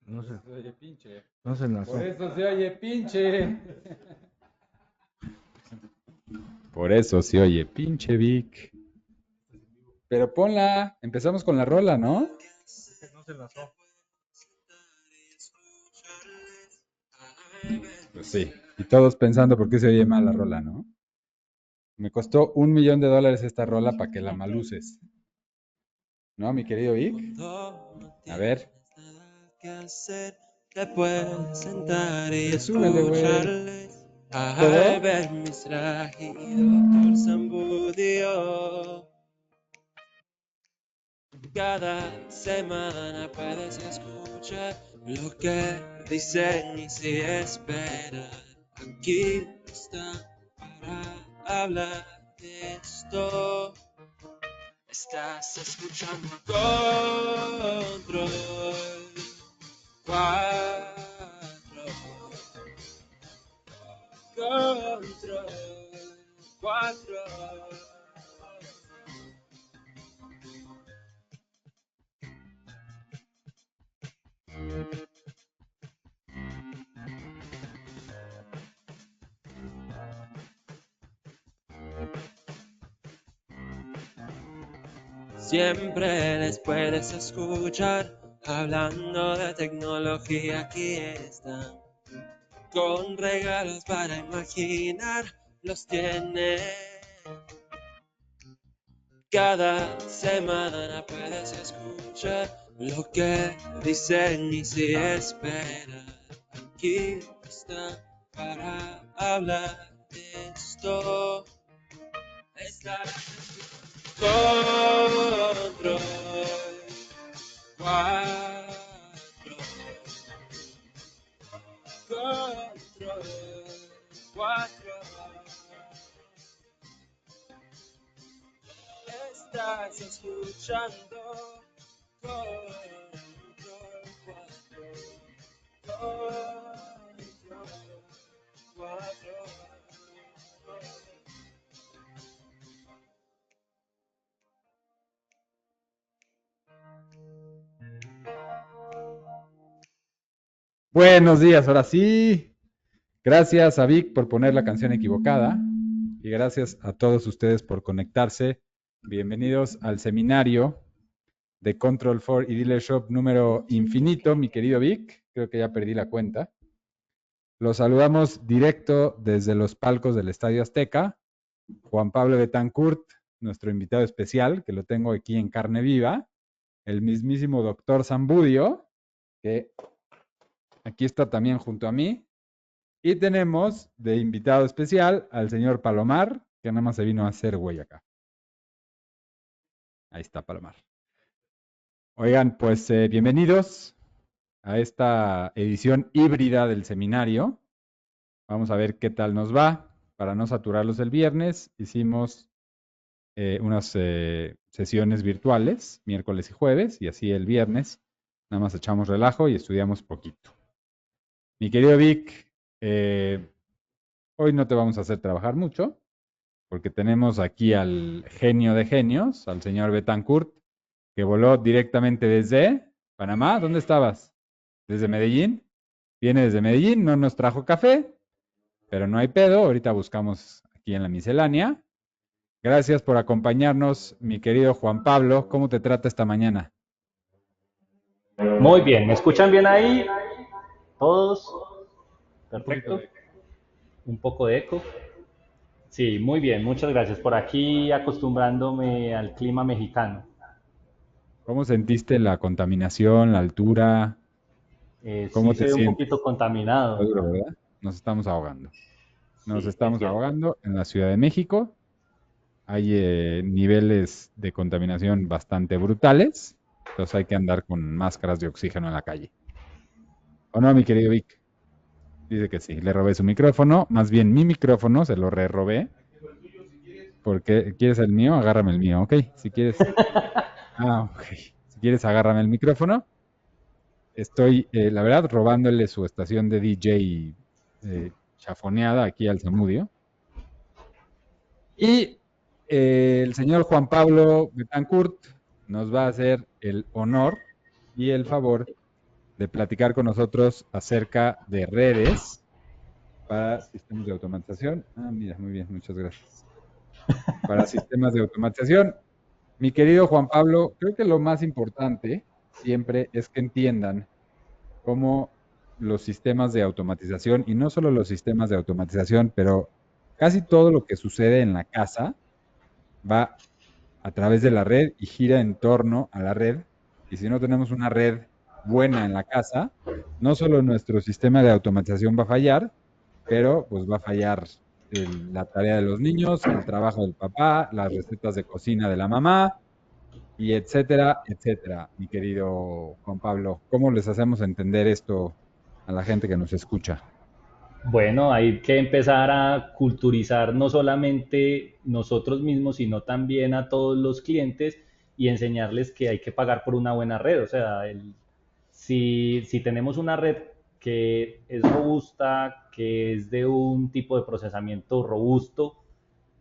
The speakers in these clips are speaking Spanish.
No se, Se oye pinche. no se enlazó. Por eso se oye pinche. Por eso se oye pinche Vic. Pero ponla. Empezamos con la rola, ¿no? No se enlazó. Pues sí. Y todos pensando por qué se oye mal la rola, ¿no? Me costó $1,000,000 esta rola para que la maluces. ¿No, mi querido Vic? A ver. Te puedes sentar y Pues súbele, güey. escucharle ¿Todo? a ver mis trajidos por Zamudio. Cada semana puedes escuchar lo que dicen y si esperar. Aquí está para hablar de esto. Estás escuchando Control 4. Control 4. Siempre les puedes escuchar hablando de tecnología. Aquí están con regalos para imaginar. Los tiene cada semana. Puedes escuchar lo que dicen y si esperar. Aquí está para hablar de esto. Está Control 4. Control 4. Estás escuchando Control 4. Control 4. Buenos días, ahora sí. Gracias a Vic por poner la canción equivocada y gracias a todos ustedes por conectarse. Bienvenidos al seminario de Control 4 y Dealer Shop número infinito, mi querido Vic. Creo que ya perdí la cuenta. Los saludamos directo desde los palcos del Estadio Azteca. Juan Pablo Betancourt, nuestro invitado especial, que lo tengo aquí en carne viva. El mismísimo doctor Zambudio, que aquí está también junto a mí. Y tenemos de invitado especial al señor Palomar, que nada más se vino a hacer güey acá. Ahí está Palomar. Oigan, pues bienvenidos a esta edición híbrida del seminario. Vamos a ver qué tal nos va. Para no saturarlos el viernes, hicimos unas sesiones virtuales, miércoles y jueves, y así el viernes nada más echamos relajo y estudiamos poquito. Mi querido Vic, hoy no te vamos a hacer trabajar mucho, porque tenemos aquí al genio de genios, al señor Betancourt, que voló directamente desde Panamá. ¿Dónde estabas? ¿Desde Medellín? Viene desde Medellín, no nos trajo café, pero no hay pedo, ahorita buscamos aquí en la miscelánea. Gracias por acompañarnos, mi querido Juan Pablo. ¿Cómo te trata esta mañana? Muy bien, ¿me escuchan bien ahí? ¿Todos? Un poquito Perfecto. de... Un poco de eco. Sí, muy bien, muchas gracias. Por aquí acostumbrándome al clima mexicano. ¿Cómo sentiste la contaminación, la altura? Sí ¿Cómo se te ve un sientes? poquito Está contaminado. duro, ¿verdad? Nos estamos ahogando. Nos Sí, es estamos cierto. ahogando en la Ciudad de México. Hay niveles de contaminación bastante brutales. Entonces hay que andar con máscaras de oxígeno en la calle. ¿O no, mi querido Vic? Dice que sí. Le robé su micrófono. Más bien mi micrófono se lo re-robé. Porque quieres el mío, agárrame el mío. Ok, si quieres. Ah, ok. Si quieres, agárrame el micrófono. Estoy, la verdad, robándole su estación de DJ chafoneada aquí al Zamudio. Y el señor Juan Pablo Betancourt nos va a hacer el honor y el favor de platicar con nosotros acerca de redes para sistemas de automatización. Ah, mira, muy bien, muchas gracias. Para sistemas de automatización. Mi querido Juan Pablo, creo que lo más importante siempre es que entiendan cómo los sistemas de automatización, y no solo los sistemas de automatización, pero casi todo lo que sucede en la casa va a través de la red y gira en torno a la red. Y si no tenemos una red buena en la casa, no solo nuestro sistema de automatización va a fallar, pero pues va a fallar la tarea de los niños, el trabajo del papá, las recetas de cocina de la mamá, y etcétera, etcétera, mi querido Juan Pablo. ¿Cómo les hacemos entender esto a la gente que nos escucha? Bueno, hay que empezar a culturizar no solamente nosotros mismos, sino también a todos los clientes y enseñarles que hay que pagar por una buena red. O sea, si tenemos una red que es robusta, que es de un tipo de procesamiento robusto,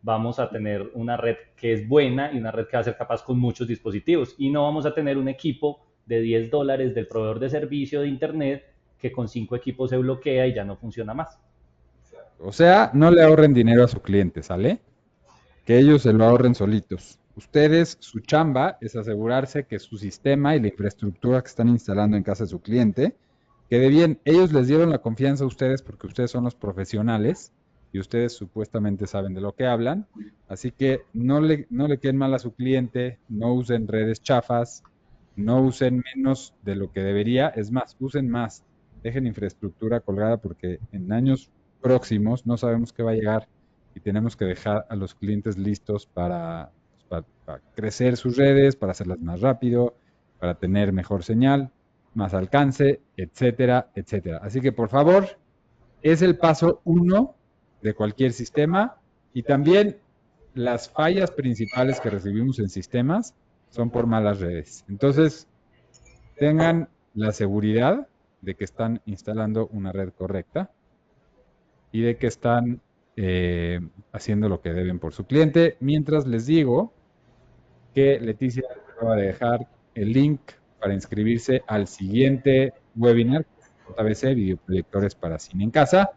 vamos a tener una red que es buena y una red que va a ser capaz con muchos dispositivos. Y no vamos a tener un equipo de $10 del proveedor de servicio de Internet que con 5 equipos se bloquea y ya no funciona más. O sea, no le ahorren dinero a su cliente, ¿sale? Que ellos se lo ahorren solitos. Ustedes, su chamba es asegurarse que su sistema y la infraestructura que están instalando en casa de su cliente quede bien. Ellos les dieron la confianza a ustedes porque ustedes son los profesionales y ustedes supuestamente saben de lo que hablan. Así que no le queden mal a su cliente, no usen redes chafas, no usen menos de lo que debería. Es más, usen más. Dejen infraestructura colgada porque en años próximos no sabemos qué va a llegar y tenemos que dejar a los clientes listos para crecer sus redes, para hacerlas más rápido, para tener mejor señal, más alcance, etcétera, etcétera. Así que por favor, es el paso uno de cualquier sistema y también las fallas principales que recibimos en sistemas son por malas redes. Entonces, tengan la seguridad de que están instalando una red correcta y de que están eh, haciendo lo que deben por su cliente. Mientras les digo que Leticia acaba de dejar el link para inscribirse al siguiente webinar, JBC, videoproyectores para cine en casa.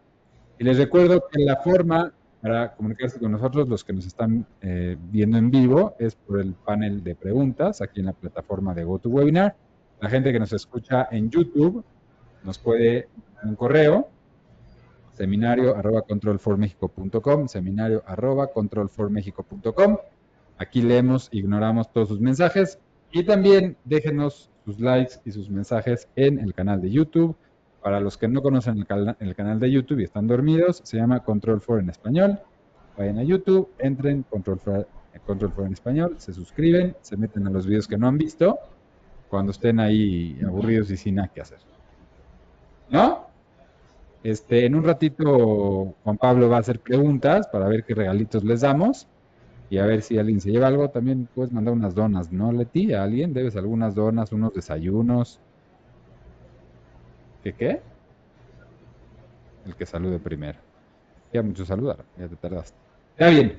Y les recuerdo que la forma para comunicarse con nosotros, los que nos están viendo en vivo, es por el panel de preguntas aquí en la plataforma de GoToWebinar. La gente que nos escucha en YouTube nos puede un correo seminario@control4mexico.com, seminario@control4mexico.com. Aquí leemos, ignoramos todos sus mensajes y también déjenos sus likes y sus mensajes en el canal de YouTube. Para los que no conocen el canal de YouTube y están dormidos, se llama Control 4 en español. Vayan a YouTube, entren Control 4 en español, se suscriben, se meten a los videos que no han visto cuando estén ahí aburridos y sin nada que hacer. ¿No? En un ratito Juan Pablo va a hacer preguntas para ver qué regalitos les damos y a ver si alguien se lleva algo. También puedes mandar unas donas, ¿no, Leti? ¿A alguien debes algunas donas, unos desayunos? ¿Qué? El que salude primero. Ya mucho saludar, ya te tardaste. Está bien.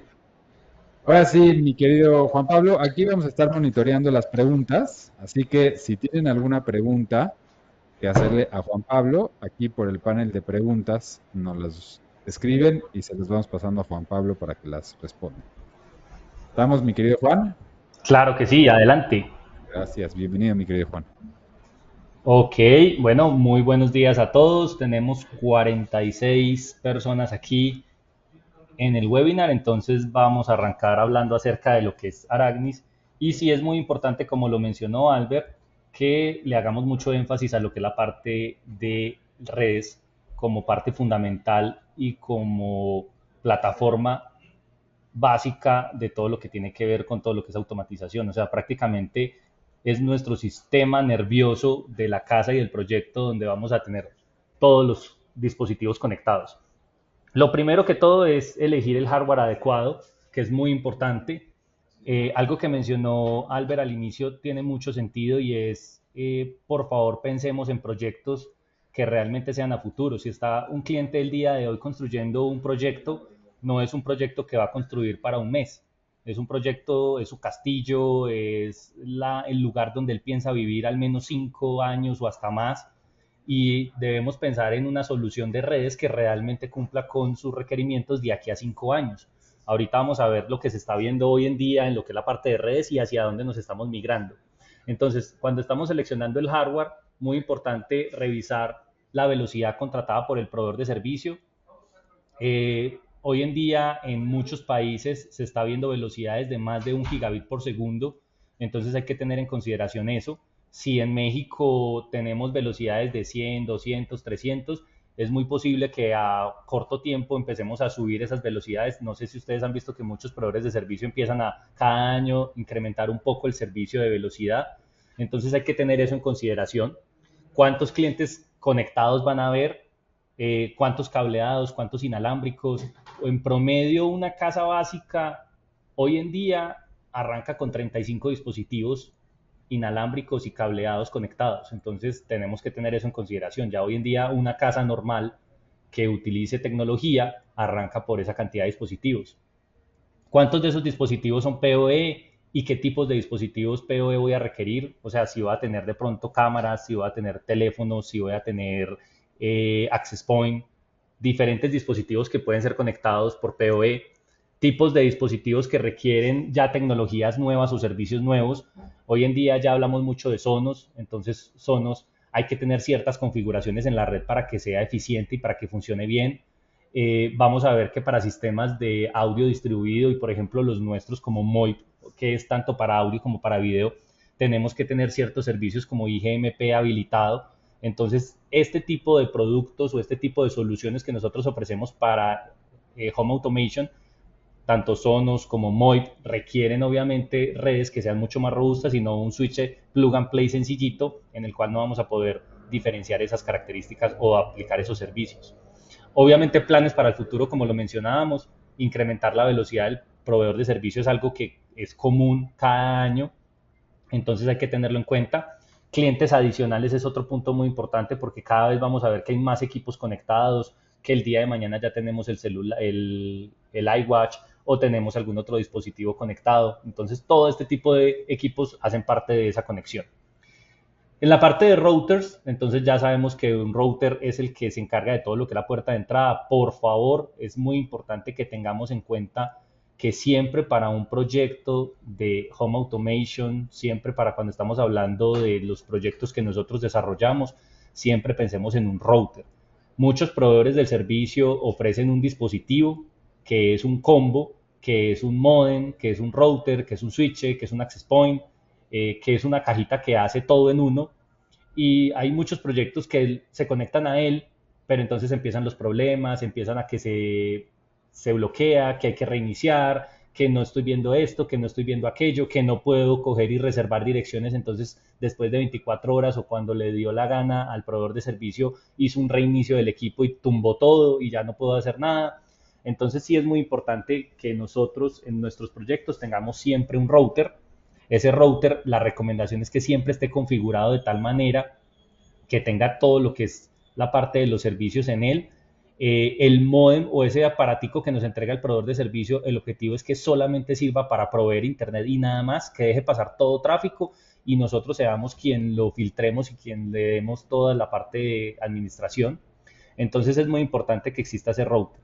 Ahora sí, mi querido Juan Pablo, aquí vamos a estar monitoreando las preguntas, así que si tienen alguna pregunta que hacerle a Juan Pablo, aquí por el panel de preguntas nos las escriben y se las vamos pasando a Juan Pablo para que las responda. ¿Estamos, mi querido Juan? Claro que sí, adelante. Gracias, bienvenido, mi querido Juan. Ok, bueno, muy buenos días a todos. Tenemos 46 personas aquí en el webinar, entonces vamos a arrancar hablando acerca de lo que es Aragnis. Y sí es muy importante, como lo mencionó Albert, que le hagamos mucho énfasis a lo que es la parte de redes como parte fundamental y como plataforma básica de todo lo que tiene que ver con todo lo que es automatización. O sea, prácticamente es nuestro sistema nervioso de la casa y del proyecto donde vamos a tener todos los dispositivos conectados. Lo primero que todo es elegir el hardware adecuado, que es muy importante. Algo que mencionó Albert al inicio tiene mucho sentido y es, por favor, pensemos en proyectos que realmente sean a futuro. Si está un cliente el día de hoy construyendo un proyecto, no es un proyecto que va a construir para un mes. Es un proyecto, es su castillo, es el lugar donde él piensa vivir al menos 5 años o hasta más. y debemos pensar en una solución de redes que realmente cumpla con sus requerimientos de aquí a 5 años. Ahorita vamos a ver lo que se está viendo hoy en día en lo que es la parte de redes y hacia dónde nos estamos migrando. Entonces, cuando estamos seleccionando el hardware, muy importante revisar la velocidad contratada por el proveedor de servicio. Hoy en día en muchos países se está viendo velocidades de más de 1 gigabit por segundo, entonces hay que tener en consideración eso. Si en México tenemos velocidades de 100, 200, 300, es muy posible que a corto tiempo empecemos a subir esas velocidades. No sé si ustedes han visto que muchos proveedores de servicio empiezan a cada año incrementar un poco el servicio de velocidad. Entonces hay que tener eso en consideración. ¿Cuántos clientes conectados van a haber? ¿Cuántos cableados? ¿Cuántos inalámbricos? En promedio, una casa básica hoy en día arranca con 35 dispositivos inalámbricos y cableados conectados. Entonces tenemos que tener eso en consideración. Ya hoy en día una casa normal que utilice tecnología arranca por esa cantidad de dispositivos. ¿Cuántos de esos dispositivos son PoE y qué tipos de dispositivos PoE voy a requerir? O sea, si voy a tener de pronto cámaras, si voy a tener teléfonos, si voy a tener access point, diferentes dispositivos que pueden ser conectados por PoE, tipos de dispositivos que requieren ya tecnologías nuevas o servicios nuevos. Hoy en día ya hablamos mucho de Sonos, entonces Sonos hay que tener ciertas configuraciones en la red para que sea eficiente y para que funcione bien. Vamos a ver que para sistemas de audio distribuido y por ejemplo los nuestros como MOIP, que es tanto para audio como para video, tenemos que tener ciertos servicios como IGMP habilitado. Entonces, este tipo de productos o este tipo de soluciones que nosotros ofrecemos para Home Automation, tanto Sonos como MOIP, requieren obviamente redes que sean mucho más robustas y no un switch plug and play sencillito en el cual no vamos a poder diferenciar esas características o aplicar esos servicios. Obviamente planes para el futuro, como lo mencionábamos, incrementar la velocidad del proveedor de servicio es algo que es común cada año, entonces hay que tenerlo en cuenta. Clientes adicionales es otro punto muy importante porque cada vez vamos a ver que hay más equipos conectados, que el día de mañana ya tenemos el celular, el iWatch o tenemos algún otro dispositivo conectado. Entonces todo este tipo de equipos hacen parte de esa conexión. En la parte de routers, entonces ya sabemos que un router es el que se encarga de todo lo que es la puerta de entrada. Por favor, es muy importante que tengamos en cuenta que siempre para un proyecto de home automation, siempre para cuando estamos hablando de los proyectos que nosotros desarrollamos, siempre pensemos en un router. Muchos proveedores del servicio ofrecen un dispositivo que es un combo, que es un modem, que es un router, que es un switch, que es un access point, que es una cajita que hace todo en uno, y hay muchos proyectos que se conectan a él, pero entonces empiezan los problemas, empiezan a que se bloquea, que hay que reiniciar, que no estoy viendo esto, que no estoy viendo aquello, que no puedo coger y reservar direcciones, entonces después de 24 horas o cuando le dio la gana al proveedor de servicio hizo un reinicio del equipo y tumbó todo y ya no puedo hacer nada. Entonces sí es muy importante que nosotros en nuestros proyectos tengamos siempre un router. Ese router, la recomendación es que siempre esté configurado de tal manera que tenga todo lo que es la parte de los servicios en él. El modem o ese aparatico que nos entrega el proveedor de servicio, el objetivo es que solamente sirva para proveer internet y nada más, que deje pasar todo tráfico y nosotros seamos quien lo filtremos y quien le demos toda la parte de administración. Entonces es muy importante que exista ese router.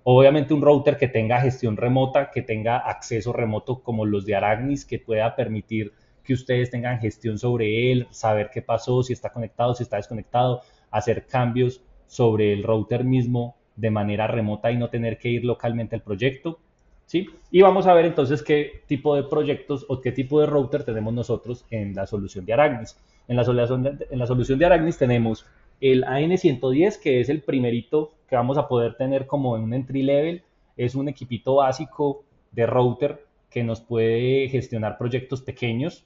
Obviamente un router que tenga gestión remota, que tenga acceso remoto como los de Aragnis, que pueda permitir que ustedes tengan gestión sobre él, saber qué pasó, si está conectado, si está desconectado, hacer cambios sobre el router mismo de manera remota y no tener que ir localmente al proyecto, ¿sí? Y vamos a ver entonces qué tipo de proyectos o qué tipo de router tenemos nosotros en la solución de Aragnis. En la solución de Aragnis tenemos el AN110, que es el primerito que vamos a poder tener como en un entry level. Es un equipito básico de router que nos puede gestionar proyectos pequeños.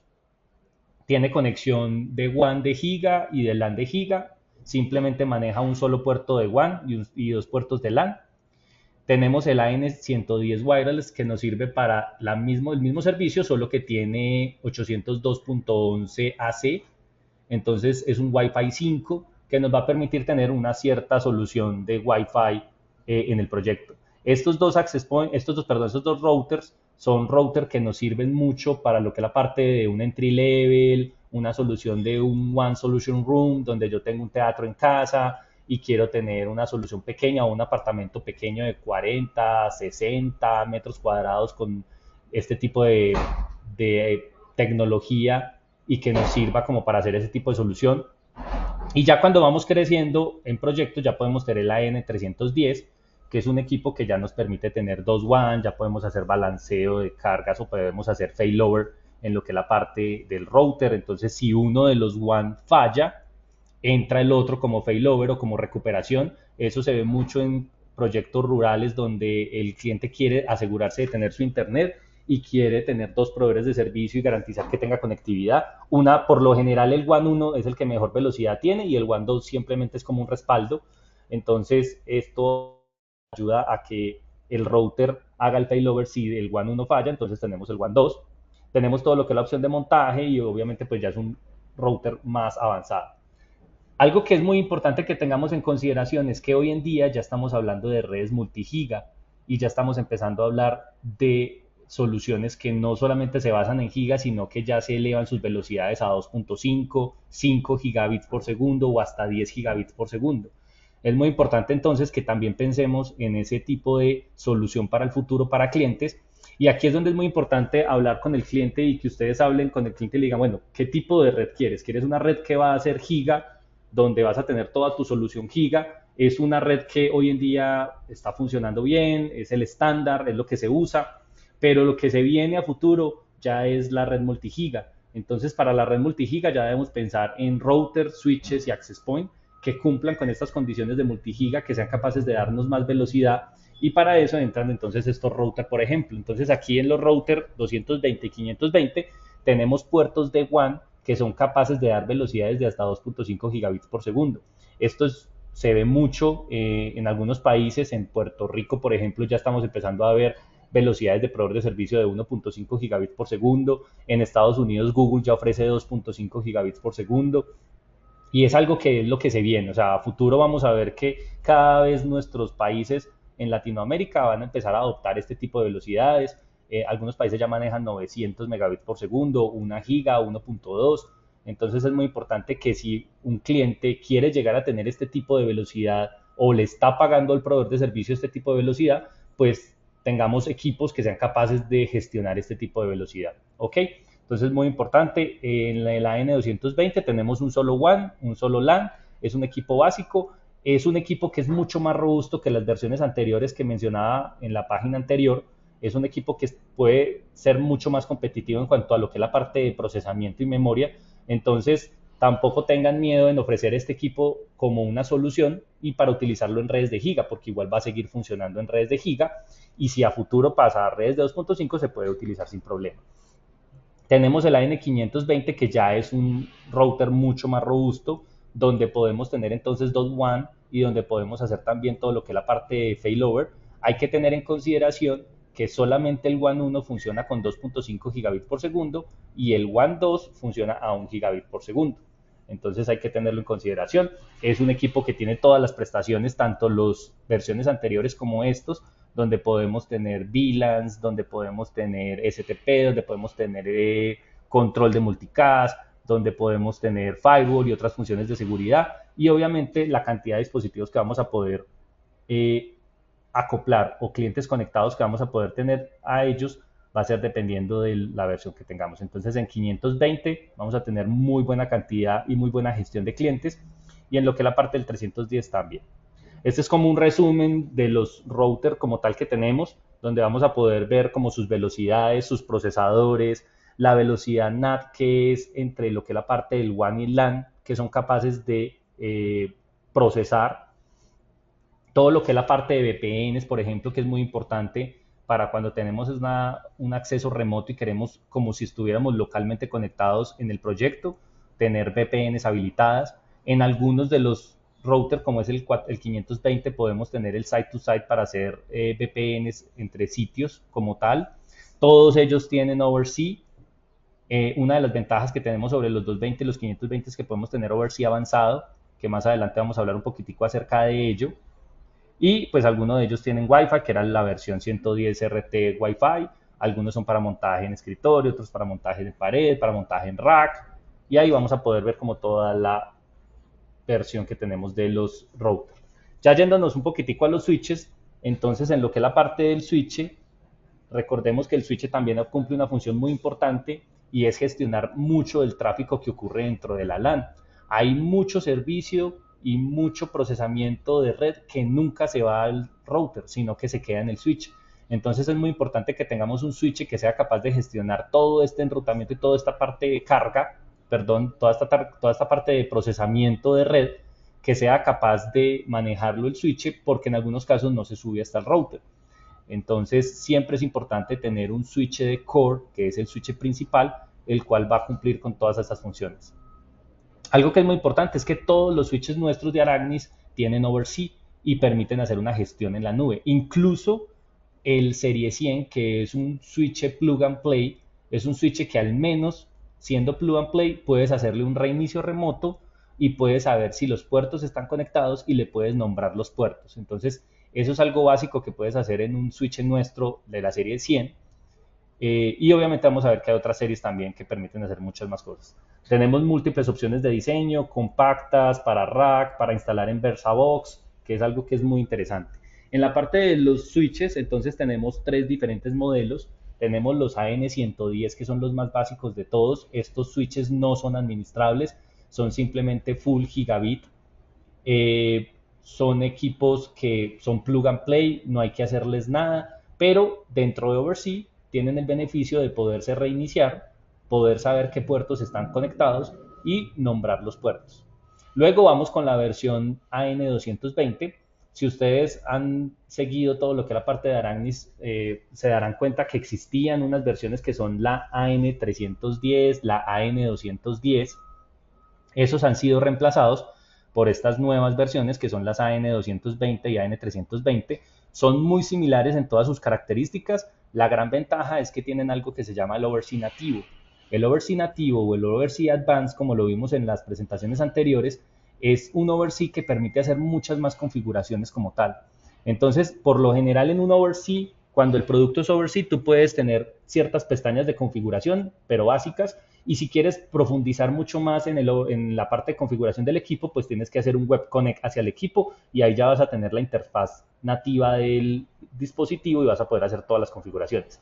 Tiene conexión de WAN de giga y de LAN de giga. Simplemente maneja un solo puerto de WAN y dos puertos de LAN. Tenemos el AN110 Wireless que nos sirve para el mismo servicio, solo que tiene 802.11 AC. Entonces es un Wi-Fi 5 que nos va a permitir tener una cierta solución de Wi-Fi en el proyecto. Estos dos routers son routers que nos sirven mucho para lo que es la parte de un entry level, una solución de un One Solution Room, donde yo tengo un teatro en casa y quiero tener una solución pequeña o un apartamento pequeño de 40, 60 metros cuadrados con este tipo de tecnología y que nos sirva como para hacer ese tipo de solución. Y ya cuando vamos creciendo en proyectos, ya podemos tener la N310, que es un equipo que ya nos permite tener dos WAN, ya podemos hacer balanceo de cargas o podemos hacer failover en lo que es la parte del router. Entonces, si uno de los WAN falla, entra el otro como failover o como recuperación. Eso se ve mucho en proyectos rurales donde el cliente quiere asegurarse de tener su internet y quiere tener dos proveedores de servicio y garantizar que tenga conectividad. Una, por lo general, el WAN 1 es el que mejor velocidad tiene y el WAN 2 simplemente es como un respaldo. Entonces, esto ayuda a que el router haga el failover si el WAN 1 falla, entonces tenemos el WAN 2. Tenemos todo lo que es la opción de montaje y obviamente pues ya es un router más avanzado. Algo que es muy importante que tengamos en consideración es que hoy en día ya estamos hablando de redes multigiga y ya estamos empezando a hablar de soluciones que no solamente se basan en gigas, sino que ya se elevan sus velocidades a 2.5, 5 gigabits por segundo o hasta 10 gigabits por segundo. Es muy importante entonces que también pensemos en ese tipo de solución para el futuro para clientes. Y aquí es donde es muy importante hablar con el cliente y que ustedes hablen con el cliente y le digan, bueno, ¿qué tipo de red quieres? ¿Quieres una red que va a ser giga, donde vas a tener toda tu solución giga? Es una red que hoy en día está funcionando bien, es el estándar, es lo que se usa, pero lo que se viene a futuro ya es la red multigiga. Entonces, para la red multigiga ya debemos pensar en routers, switches y access point que cumplan con estas condiciones de multigiga, que sean capaces de darnos más velocidad, y para eso entran entonces estos routers, por ejemplo. Entonces aquí en los routers 220 y 520 tenemos puertos de WAN que son capaces de dar velocidades de hasta 2.5 gigabits por segundo. Esto se ve mucho en algunos países. En Puerto Rico, por ejemplo, ya estamos empezando a ver velocidades de proveedor de servicio de 1.5 gigabits por segundo. En Estados Unidos, Google ya ofrece 2.5 gigabits por segundo. Y es algo que es lo que se viene. O sea, a futuro vamos a ver que cada vez nuestros países en Latinoamérica van a empezar a adoptar este tipo de velocidades. Algunos países ya manejan 900 megabits por segundo, 1 giga, 1.2. Entonces es muy importante que si un cliente quiere llegar a tener este tipo de velocidad o le está pagando al proveedor de servicio este tipo de velocidad, pues tengamos equipos que sean capaces de gestionar este tipo de velocidad. ¿Ok? Entonces es muy importante. En la N220 tenemos un solo WAN, un solo LAN, es un equipo básico, es un equipo que es mucho más robusto que las versiones anteriores que mencionaba en la página anterior. Es un equipo que puede ser mucho más competitivo en cuanto a lo que es la parte de procesamiento y memoria. Entonces, tampoco tengan miedo en ofrecer este equipo como una solución y para utilizarlo en redes de giga, porque igual va a seguir funcionando en redes de giga y si a futuro pasa a redes de 2.5 se puede utilizar sin problema. Tenemos el AN520 que ya es un router mucho más robusto, donde podemos tener entonces dos WAN y donde podemos hacer también todo lo que es la parte de failover. Hay que tener en consideración que solamente el WAN 1 funciona con 2.5 gigabits por segundo y el WAN 2 funciona a 1 gigabit por segundo. Entonces hay que tenerlo en consideración. Es un equipo que tiene todas las prestaciones, tanto las versiones anteriores como estos, donde podemos tener VLANs, donde podemos tener STP, donde podemos tener control de multicast, donde podemos tener firewall y otras funciones de seguridad. Y obviamente la cantidad de dispositivos que vamos a poder acoplar o clientes conectados que vamos a poder tener a ellos va a ser dependiendo de la versión que tengamos. Entonces en 520 vamos a tener muy buena cantidad y muy buena gestión de clientes y en lo que es la parte del 310 también. Este es como un resumen de los routers como tal que tenemos, donde vamos a poder ver como sus velocidades, sus procesadores, la velocidad NAT que es entre lo que es la parte del WAN y LAN, que son capaces de procesar todo lo que es la parte de VPNs, por ejemplo, que es muy importante para cuando tenemos un acceso remoto y queremos, como si estuviéramos localmente conectados en el proyecto, tener VPNs habilitadas. En algunos de los routers, como es el 520, podemos tener el site-to-site para hacer VPNs entre sitios como tal. Todos ellos tienen Oversea. Una de las ventajas que tenemos sobre los 220 y los 520 es que podemos tener Oversea avanzado, que más adelante vamos a hablar un poquitico acerca de ello. Y pues algunos de ellos tienen Wi-Fi, que era la versión 110 RT Wi-Fi, algunos son para montaje en escritorio, otros para montaje de pared, para montaje en rack, y ahí vamos a poder ver como toda la versión que tenemos de los routers. Ya yéndonos un poquitico a los switches, entonces en lo que es la parte del switch, recordemos que el switch también cumple una función muy importante y es gestionar mucho del tráfico que ocurre dentro de la LAN. Hay mucho servicio y mucho procesamiento de red que nunca se va al router, sino que se queda en el switch. Entonces es muy importante que tengamos un switch que sea capaz de gestionar todo este enrutamiento y toda esta parte de carga, perdón, toda esta parte de procesamiento de red, que sea capaz de manejarlo el switch, porque en algunos casos no se sube hasta el router. Entonces siempre es importante tener un switch de core, que es el switch principal, el cual va a cumplir con todas estas funciones. Algo que es muy importante es que todos los switches nuestros de Aragnis tienen OvrC y permiten hacer una gestión en la nube. Incluso el Serie 100, que es un switch plug and play, es un switch que al menos siendo plug and play puedes hacerle un reinicio remoto y puedes saber si los puertos están conectados y le puedes nombrar los puertos. Entonces, eso es algo básico que puedes hacer en un switch nuestro de la serie 100. Y obviamente vamos a ver que hay otras series también que permiten hacer muchas más cosas. Tenemos múltiples opciones de diseño, compactas, para rack, para instalar en VersaBox, que es algo que es muy interesante. En la parte de los switches, entonces tenemos tres diferentes modelos. Tenemos los AN110, que son los más básicos de todos. Estos switches no son administrables, son simplemente full gigabit. Son equipos que son plug and play, no hay que hacerles nada, pero dentro de OvrC tienen el beneficio de poderse reiniciar, poder saber qué puertos están conectados y nombrar los puertos. Luego vamos con la versión AN220. Si ustedes han seguido todo lo que es la parte de Aragnis, se darán cuenta que existían unas versiones que son la AN310, la AN210. Esos han sido reemplazados por estas nuevas versiones que son las AN220 y AN320. Son muy similares en todas sus características. La gran ventaja es que tienen algo que se llama el OvrC nativo. El OvrC nativo o el OvrC Advanced, como lo vimos en las presentaciones anteriores, es un OvrC que permite hacer muchas más configuraciones como tal. Entonces, por lo general en un OvrC, cuando el producto es OvrC, tú puedes tener ciertas pestañas de configuración, pero básicas, y si quieres profundizar mucho más en la parte de configuración del equipo, pues tienes que hacer un web connect hacia el equipo y ahí ya vas a tener la interfaz nativa del dispositivo y vas a poder hacer todas las configuraciones.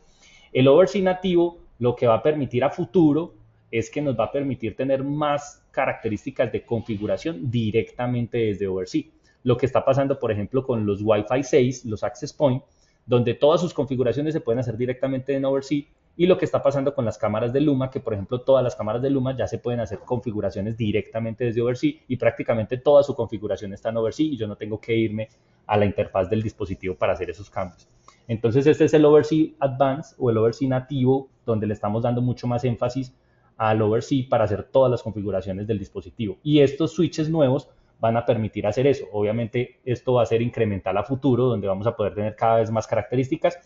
El OvrC nativo lo que va a permitir a futuro es que nos va a permitir tener más características de configuración directamente desde OvrC. Lo que está pasando, por ejemplo, con los Wi-Fi 6, los Access Point, donde todas sus configuraciones se pueden hacer directamente en OvrC, y lo que está pasando con las cámaras de Luma, que por ejemplo todas las cámaras de Luma ya se pueden hacer configuraciones directamente desde OvrC y prácticamente toda su configuración está en OvrC y yo no tengo que irme a la interfaz del dispositivo para hacer esos cambios. Entonces este es el OvrC Advanced o el OvrC nativo, donde le estamos dando mucho más énfasis al OvrC para hacer todas las configuraciones del dispositivo. Y estos switches nuevos van a permitir hacer eso. Obviamente esto va a ser incremental a futuro, donde vamos a poder tener cada vez más características,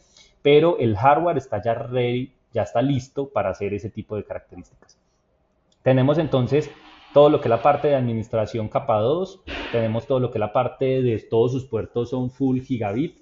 pero el hardware está ya ready, ya está listo para hacer ese tipo de características. Tenemos entonces todo lo que es la parte de administración capa 2, tenemos todo lo que es la parte de todos sus puertos son full gigabit.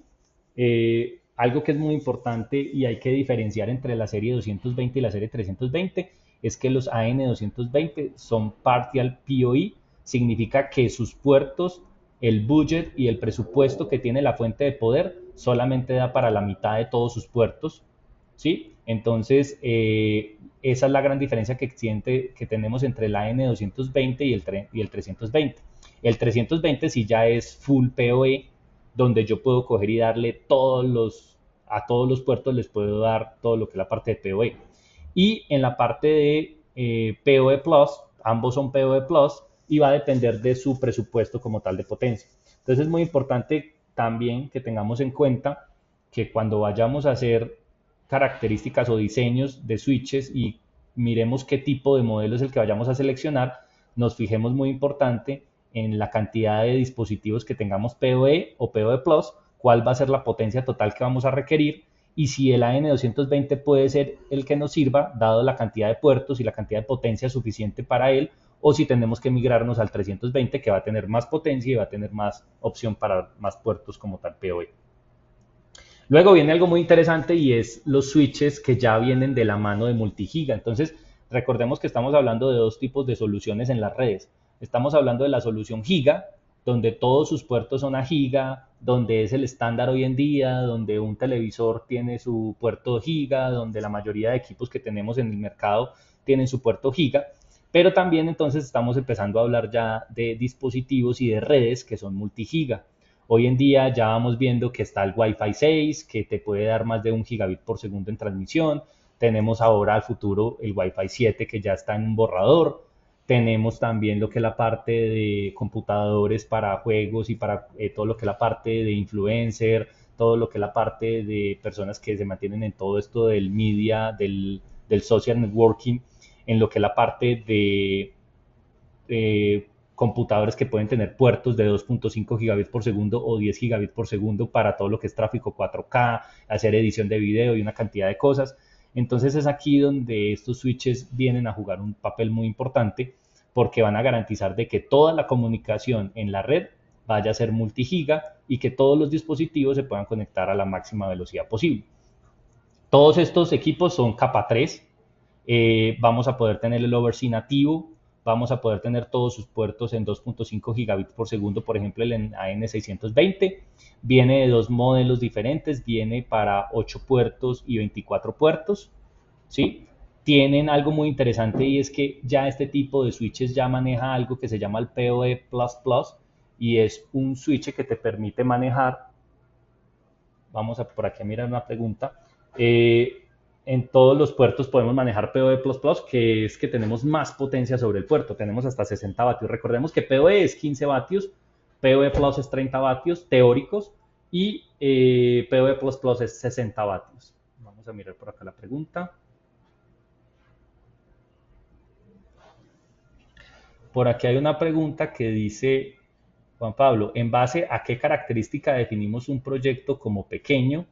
Algo que es muy importante y hay que diferenciar entre la serie 220 y la serie 320 es que los AN220 son partial PoE, significa que sus puertos, el budget y el presupuesto que tiene la fuente de poder solamente da para la mitad de todos sus puertos, ¿sí? Entonces, esa es la gran diferencia que tenemos entre el AN220 y el 320. El 320 sí ya es full PoE, donde yo puedo coger y darle a todos los puertos les puedo dar todo lo que es la parte de PoE. Y en la parte de PoE Plus, ambos son PoE Plus y va a depender de su presupuesto como tal de potencia. Entonces es muy importante también que tengamos en cuenta que cuando vayamos a hacer características o diseños de switches y miremos qué tipo de modelo es el que vayamos a seleccionar, nos fijemos muy importante en la cantidad de dispositivos que tengamos PoE o PoE Plus, cuál va a ser la potencia total que vamos a requerir y si el AN220 puede ser el que nos sirva, dado la cantidad de puertos y la cantidad de potencia suficiente para él, o si tenemos que migrarnos al 320 que va a tener más potencia y va a tener más opción para más puertos como tal PoE. Luego viene algo muy interesante y es los switches que ya vienen de la mano de multigiga. Entonces, recordemos que estamos hablando de dos tipos de soluciones en las redes. Estamos hablando de la solución giga, donde todos sus puertos son a giga, donde es el estándar hoy en día, donde un televisor tiene su puerto giga, donde la mayoría de equipos que tenemos en el mercado tienen su puerto giga. Pero también entonces estamos empezando a hablar ya de dispositivos y de redes que son multigiga. Hoy en día ya vamos viendo que está el Wi-Fi 6, que te puede dar más de 1 gigabit por segundo en transmisión. Tenemos ahora al futuro el Wi-Fi 7 que ya está en un borrador. Tenemos también lo que es la parte de computadores para juegos y para todo lo que es la parte de influencer, todo lo que es la parte de personas que se mantienen en todo esto del media, del social networking, en lo que es la parte de computadores que pueden tener puertos de 2.5 gigabits por segundo o 10 gigabits por segundo para todo lo que es tráfico 4K, hacer edición de video y una cantidad de cosas. Entonces es aquí donde estos switches vienen a jugar un papel muy importante porque van a garantizar de que toda la comunicación en la red vaya a ser multigiga y que todos los dispositivos se puedan conectar a la máxima velocidad posible. Todos estos equipos son capa 3, vamos a poder tener el OverC nativo, vamos a poder tener todos sus puertos en 2.5 gigabits por segundo, por ejemplo el AN620, viene de dos modelos diferentes, viene para 8 puertos y 24 puertos, ¿sí? Tienen algo muy interesante y es que ya este tipo de switches ya maneja algo que se llama el PoE++, y es un switch que te permite manejar, vamos a por aquí a mirar una pregunta, en todos los puertos podemos manejar PoE++, que es que tenemos más potencia sobre el puerto, tenemos hasta 60 vatios. Recordemos que PoE es 15 vatios, PoE Plus es 30 vatios teóricos y PoE++ es 60 vatios. Vamos a mirar por acá la pregunta. Por aquí hay una pregunta que dice, Juan Pablo, ¿en base a qué característica definimos un proyecto como pequeño,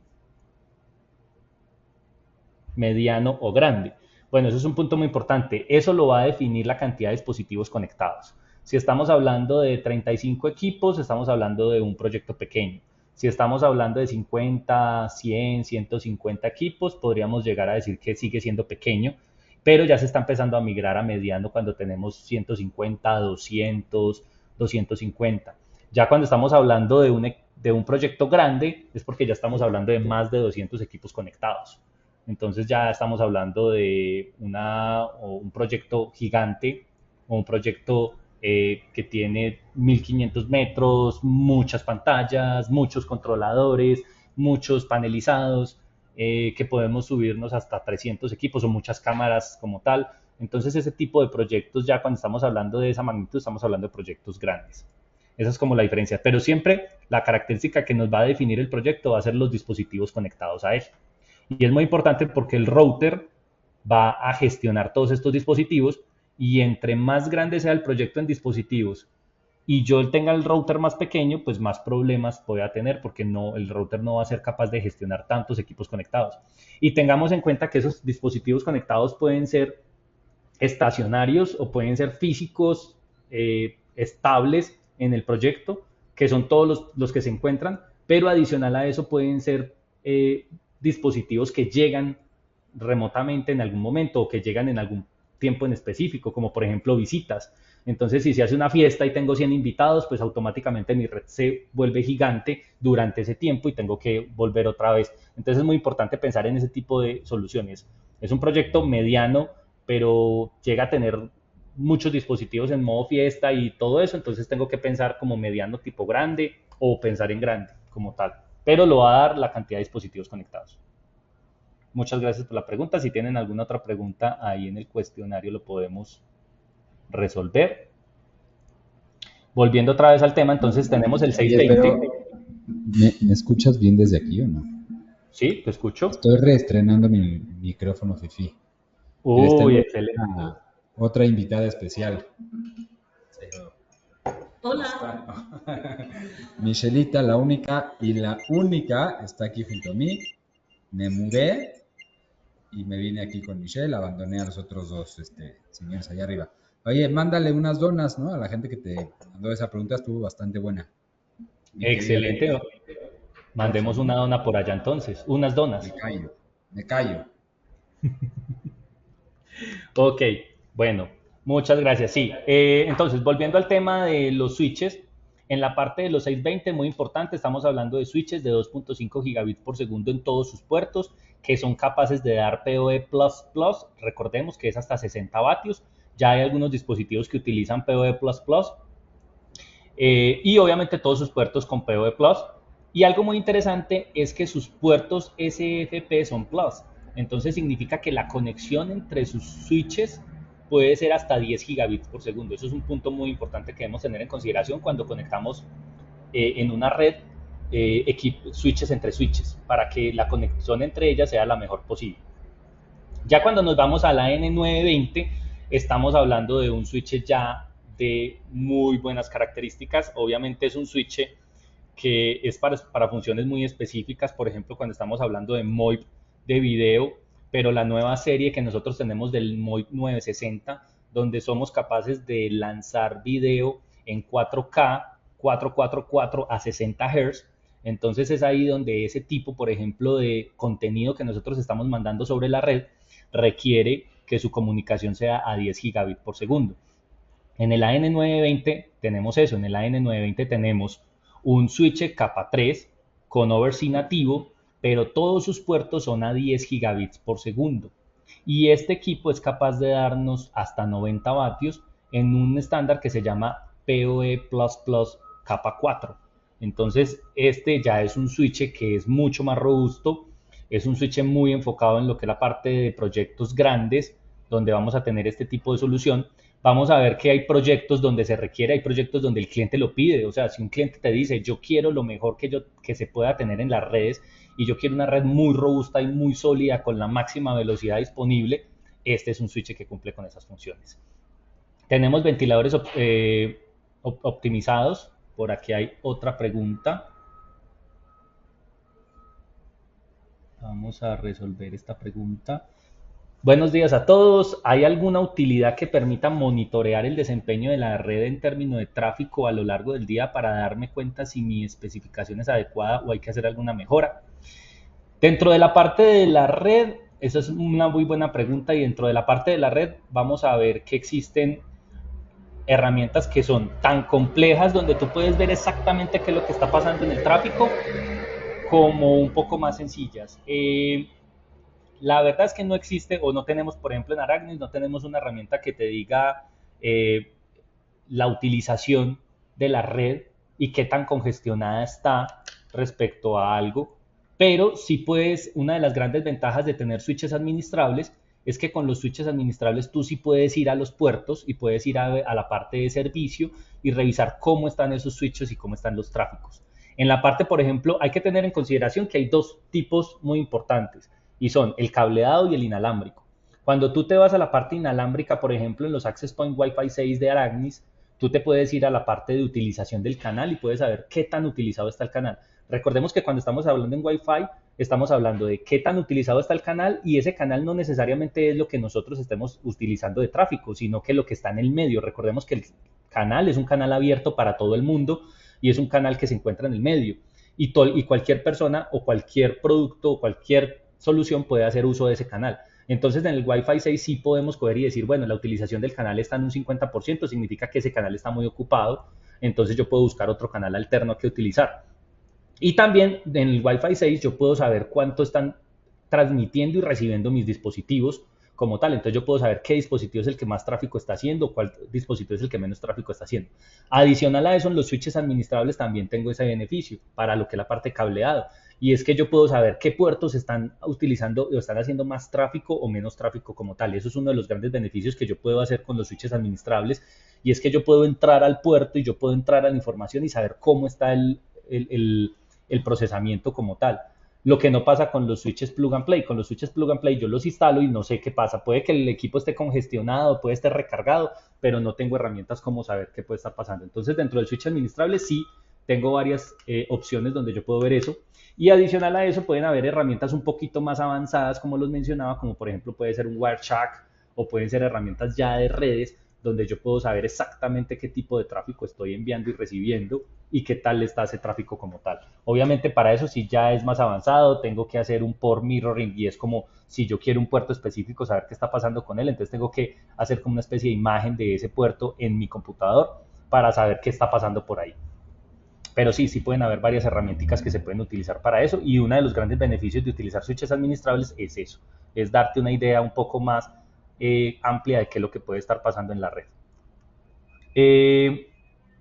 mediano o grande? Bueno, eso es un punto muy importante. Eso lo va a definir la cantidad de dispositivos conectados. Si estamos hablando de 35 equipos, estamos hablando de un proyecto pequeño. Si estamos hablando de 50, 100, 150 equipos, podríamos llegar a decir que sigue siendo pequeño, pero ya se está empezando a migrar a mediano cuando tenemos 150, 200, 250. Ya cuando estamos hablando de un proyecto grande, es porque ya estamos hablando de más de 200 equipos conectados. Entonces ya estamos hablando de un proyecto gigante o un proyecto que tiene 1500 metros, muchas pantallas, muchos controladores, muchos panelizados, que podemos subirnos hasta 300 equipos o muchas cámaras como tal. Entonces ese tipo de proyectos, ya cuando estamos hablando de esa magnitud, estamos hablando de proyectos grandes. Esa es como la diferencia. Pero siempre la característica que nos va a definir el proyecto va a ser los dispositivos conectados a él. Y es muy importante porque el router va a gestionar todos estos dispositivos y entre más grande sea el proyecto en dispositivos y yo tenga el router más pequeño, pues más problemas pueda tener porque no, el router no va a ser capaz de gestionar tantos equipos conectados. Y tengamos en cuenta que esos dispositivos conectados pueden ser estacionarios o pueden ser físicos estables en el proyecto, que son todos los que se encuentran, pero adicional a eso pueden ser dispositivos que llegan remotamente en algún momento o que llegan en algún tiempo en específico, como por ejemplo visitas. Entonces, si se hace una fiesta y tengo 100 invitados, pues automáticamente mi red se vuelve gigante durante ese tiempo y tengo que volver otra vez. Entonces, es muy importante pensar en ese tipo de soluciones. Es un proyecto mediano, pero llega a tener muchos dispositivos en modo fiesta y todo eso, entonces tengo que pensar como mediano tipo grande o pensar en grande como tal, pero lo va a dar la cantidad de dispositivos conectados. Muchas gracias por la pregunta. Si tienen alguna otra pregunta ahí en el cuestionario lo podemos resolver. Volviendo otra vez al tema, entonces tenemos el Oye, pero 620. ¿me escuchas bien desde aquí o no? ¿Sí? ¿Te escucho? Estoy reestrenando mi micrófono Fifi. Y les Uy, tengo excelente. otra invitada especial. Hola. Michelita, la única, está aquí junto a mí. Me mudé y me vine aquí con Michelle, abandoné a los otros dos señores allá arriba. Oye, mándale unas donas, ¿no? A la gente que te mandó esa pregunta estuvo bastante buena. Excelente. Mandemos una Próximo. dona por allá entonces, unas Me donas. callo. Me callo. Ok, bueno, muchas gracias. Sí, entonces volviendo al tema de los switches, en la parte de los 620, muy importante, estamos hablando de switches de 2.5 gigabits por segundo en todos sus puertos, que son capaces de dar PoE++, recordemos que es hasta 60 vatios, ya hay algunos dispositivos que utilizan PoE++, y obviamente todos sus puertos con PoE Plus. Y algo muy interesante es que sus puertos SFP son Plus. Entonces significa que la conexión entre sus switches puede ser hasta 10 gigabits por segundo. Eso es un punto muy importante que debemos tener en consideración cuando conectamos en una red switches entre switches para que la conexión entre ellas sea la mejor posible. Ya cuando nos vamos a la N920, estamos hablando de un switch ya de muy buenas características. Obviamente es un switch que es para funciones muy específicas, por ejemplo, cuando estamos hablando de MOIP de video, pero la nueva serie que nosotros tenemos del MOIP 960, donde somos capaces de lanzar video en 4K, 444 a 60 Hz. Entonces es ahí donde ese tipo, por ejemplo, de contenido que nosotros estamos mandando sobre la red requiere que su comunicación sea a 10 gigabits por segundo. En el AN920 tenemos eso, en el AN920 tenemos un switch capa 3 con OverC nativo, pero todos sus puertos son a 10 gigabits por segundo. Y este equipo es capaz de darnos hasta 90 vatios en un estándar que se llama PoE++ capa 4. Entonces, este ya es un switch que es mucho más robusto, es un switch muy enfocado en lo que es la parte de proyectos grandes, donde vamos a tener este tipo de solución. Vamos a ver que hay proyectos donde se requiere, hay proyectos donde el cliente lo pide. O sea, si un cliente te dice, yo quiero lo mejor que se pueda tener en las redes y yo quiero una red muy robusta y muy sólida con la máxima velocidad disponible, este es un switch que cumple con esas funciones. Tenemos ventiladores optimizados. Por aquí hay otra pregunta. Vamos a resolver esta pregunta. Buenos días a todos. ¿Hay alguna utilidad que permita monitorear el desempeño de la red en términos de tráfico a lo largo del día para darme cuenta si mi especificación es adecuada o hay que hacer alguna mejora? Dentro de la parte de la red, esa es una muy buena pregunta y dentro de la parte de la red vamos a ver que existen herramientas que son tan complejas donde tú puedes ver exactamente qué es lo que está pasando en el tráfico como un poco más sencillas. La verdad es que no existe o no tenemos, por ejemplo, en Arachnid no tenemos una herramienta que te diga eh, la utilización de la red y qué tan congestionada está respecto a algo, pero sí puedes, una de las grandes ventajas de tener switches administrables es que con los switches administrables tú sí puedes ir a los puertos y puedes ir a la parte de servicio y revisar cómo están esos switches y cómo están los tráficos. En la parte, por ejemplo, hay que tener en consideración que hay dos tipos muy importantes y son el cableado y el inalámbrico. Cuando tú te vas a la parte inalámbrica, por ejemplo, en los Access Point Wi-Fi 6 de Arachnid, tú te puedes ir a la parte de utilización del canal y puedes saber qué tan utilizado está el canal. Recordemos que cuando estamos hablando en Wi-Fi, estamos hablando de qué tan utilizado está el canal y ese canal no necesariamente es lo que nosotros estemos utilizando de tráfico, sino que lo que está en el medio. Recordemos que el canal es un canal abierto para todo el mundo y es un canal que se encuentra en el medio. Y cualquier persona o cualquier producto o cualquier solución puede hacer uso de ese canal. Entonces en el Wi-Fi 6 sí podemos coger y decir, bueno, la utilización del canal está en un 50%, significa que ese canal está muy ocupado, entonces yo puedo buscar otro canal alterno que utilizar. Y también en el Wi-Fi 6 yo puedo saber cuánto están transmitiendo y recibiendo mis dispositivos como tal. Entonces yo puedo saber qué dispositivo es el que más tráfico está haciendo, cuál dispositivo es el que menos tráfico está haciendo. Adicional a eso, en los switches administrables también tengo ese beneficio para lo que es la parte cableado. Y es que yo puedo saber qué puertos están utilizando o están haciendo más tráfico o menos tráfico como tal. Eso es uno de los grandes beneficios que yo puedo hacer con los switches administrables. Y es que yo puedo entrar al puerto y yo puedo entrar a la información y saber cómo está el procesamiento como tal. Lo que no pasa con los switches plug and play. Con los switches plug and play yo los instalo y no sé qué pasa. Puede que el equipo esté congestionado, puede estar recargado, pero no tengo herramientas como saber qué puede estar pasando. Entonces, dentro del switch administrable sí tengo varias opciones donde yo puedo ver eso. Y adicional a eso pueden haber herramientas un poquito más avanzadas, como los mencionaba, como por ejemplo puede ser un Wireshark o pueden ser herramientas ya de redes donde yo puedo saber exactamente qué tipo de tráfico estoy enviando y recibiendo y qué tal está ese tráfico como tal. Obviamente para eso si ya es más avanzado, tengo que hacer un port mirroring y es como si yo quiero un puerto específico, saber qué está pasando con él, entonces tengo que hacer como una especie de imagen de ese puerto en mi computador para saber qué está pasando por ahí. Pero sí, sí pueden haber varias herramientas que se pueden utilizar para eso y uno de los grandes beneficios de utilizar switches administrables es eso, es darte una idea un poco más amplia de qué es lo que puede estar pasando en la red. Eh,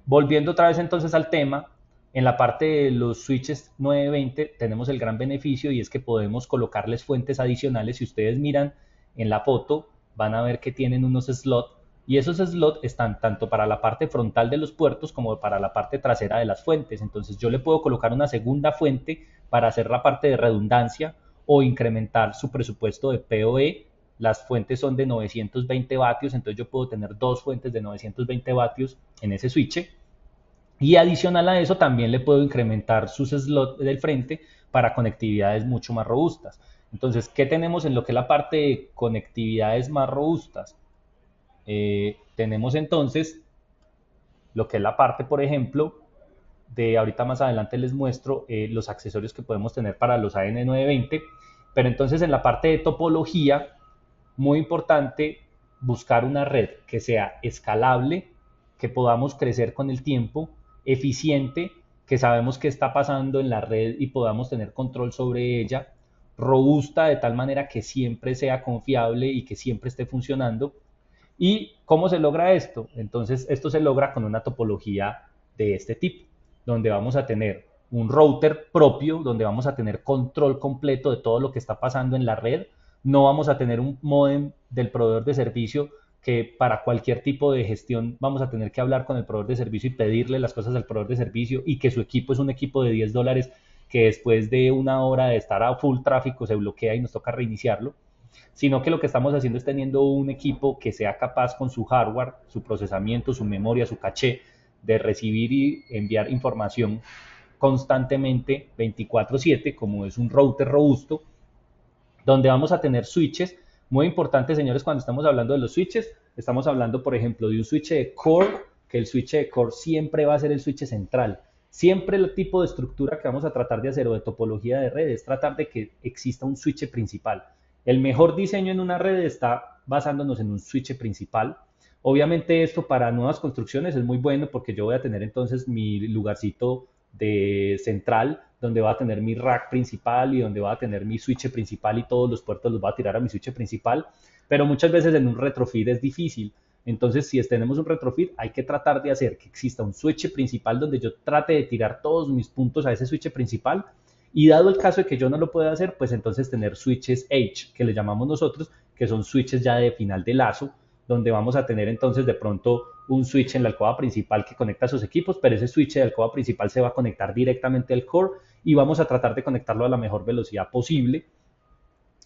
Volviendo otra vez entonces al tema, en la parte de los switches 920 tenemos el gran beneficio y es que podemos colocarles fuentes adicionales. Si ustedes miran en la foto, van a ver que tienen unos slots y esos slots están tanto para la parte frontal de los puertos como para la parte trasera de las fuentes. Entonces yo le puedo colocar una segunda fuente para hacer la parte de redundancia o incrementar su presupuesto de PoE. Las fuentes son de 920 vatios, entonces yo puedo tener dos fuentes de 920 vatios en ese switch. Y adicional a eso también le puedo incrementar sus slots del frente para conectividades mucho más robustas. Entonces, ¿qué tenemos en lo que es la parte de conectividades más robustas? Tenemos entonces lo que es la parte, por ejemplo, de ahorita más adelante les muestro los accesorios que podemos tener para los AN920, pero entonces en la parte de topología, muy importante buscar una red que sea escalable, que podamos crecer con el tiempo, eficiente, que sabemos qué está pasando en la red y podamos tener control sobre ella, robusta de tal manera que siempre sea confiable y que siempre esté funcionando. ¿Y cómo se logra esto? Entonces, esto se logra con una topología de este tipo, donde vamos a tener un router propio, donde vamos a tener control completo de todo lo que está pasando en la red. No vamos a tener un modem del proveedor de servicio que para cualquier tipo de gestión vamos a tener que hablar con el proveedor de servicio y pedirle las cosas al proveedor de servicio y que su equipo es un equipo de $10 que después de una hora de estar a full tráfico se bloquea y nos toca reiniciarlo, sino que lo que estamos haciendo es teniendo un equipo que sea capaz con su hardware, su procesamiento, su memoria, su caché, de recibir y enviar información constantemente 24/7, como es un router robusto, donde vamos a tener switches. Muy importante, señores, cuando estamos hablando de los switches, estamos hablando, por ejemplo, de un switch de core, que el switch de core siempre va a ser el switch central. Siempre el tipo de estructura que vamos a tratar de hacer o de topología de red es tratar de que exista un switch principal. El mejor diseño en una red está basándonos en un switch principal. Obviamente esto para nuevas construcciones es muy bueno porque yo voy a tener entonces mi lugarcito de central donde va a tener mi rack principal y donde va a tener mi switch principal y todos los puertos los va a tirar a mi switch principal, pero muchas veces en un retrofit es difícil. Entonces, si tenemos un retrofit, hay que tratar de hacer que exista un switch principal donde yo trate de tirar todos mis puntos a ese switch principal y dado el caso de que yo no lo pueda hacer, pues entonces tener switches Edge, que le llamamos nosotros, que son switches ya de final de lazo, donde vamos a tener entonces de pronto un switch en la alcoba principal que conecta a sus equipos, pero ese switch de alcoba principal se va a conectar directamente al core y vamos a tratar de conectarlo a la mejor velocidad posible,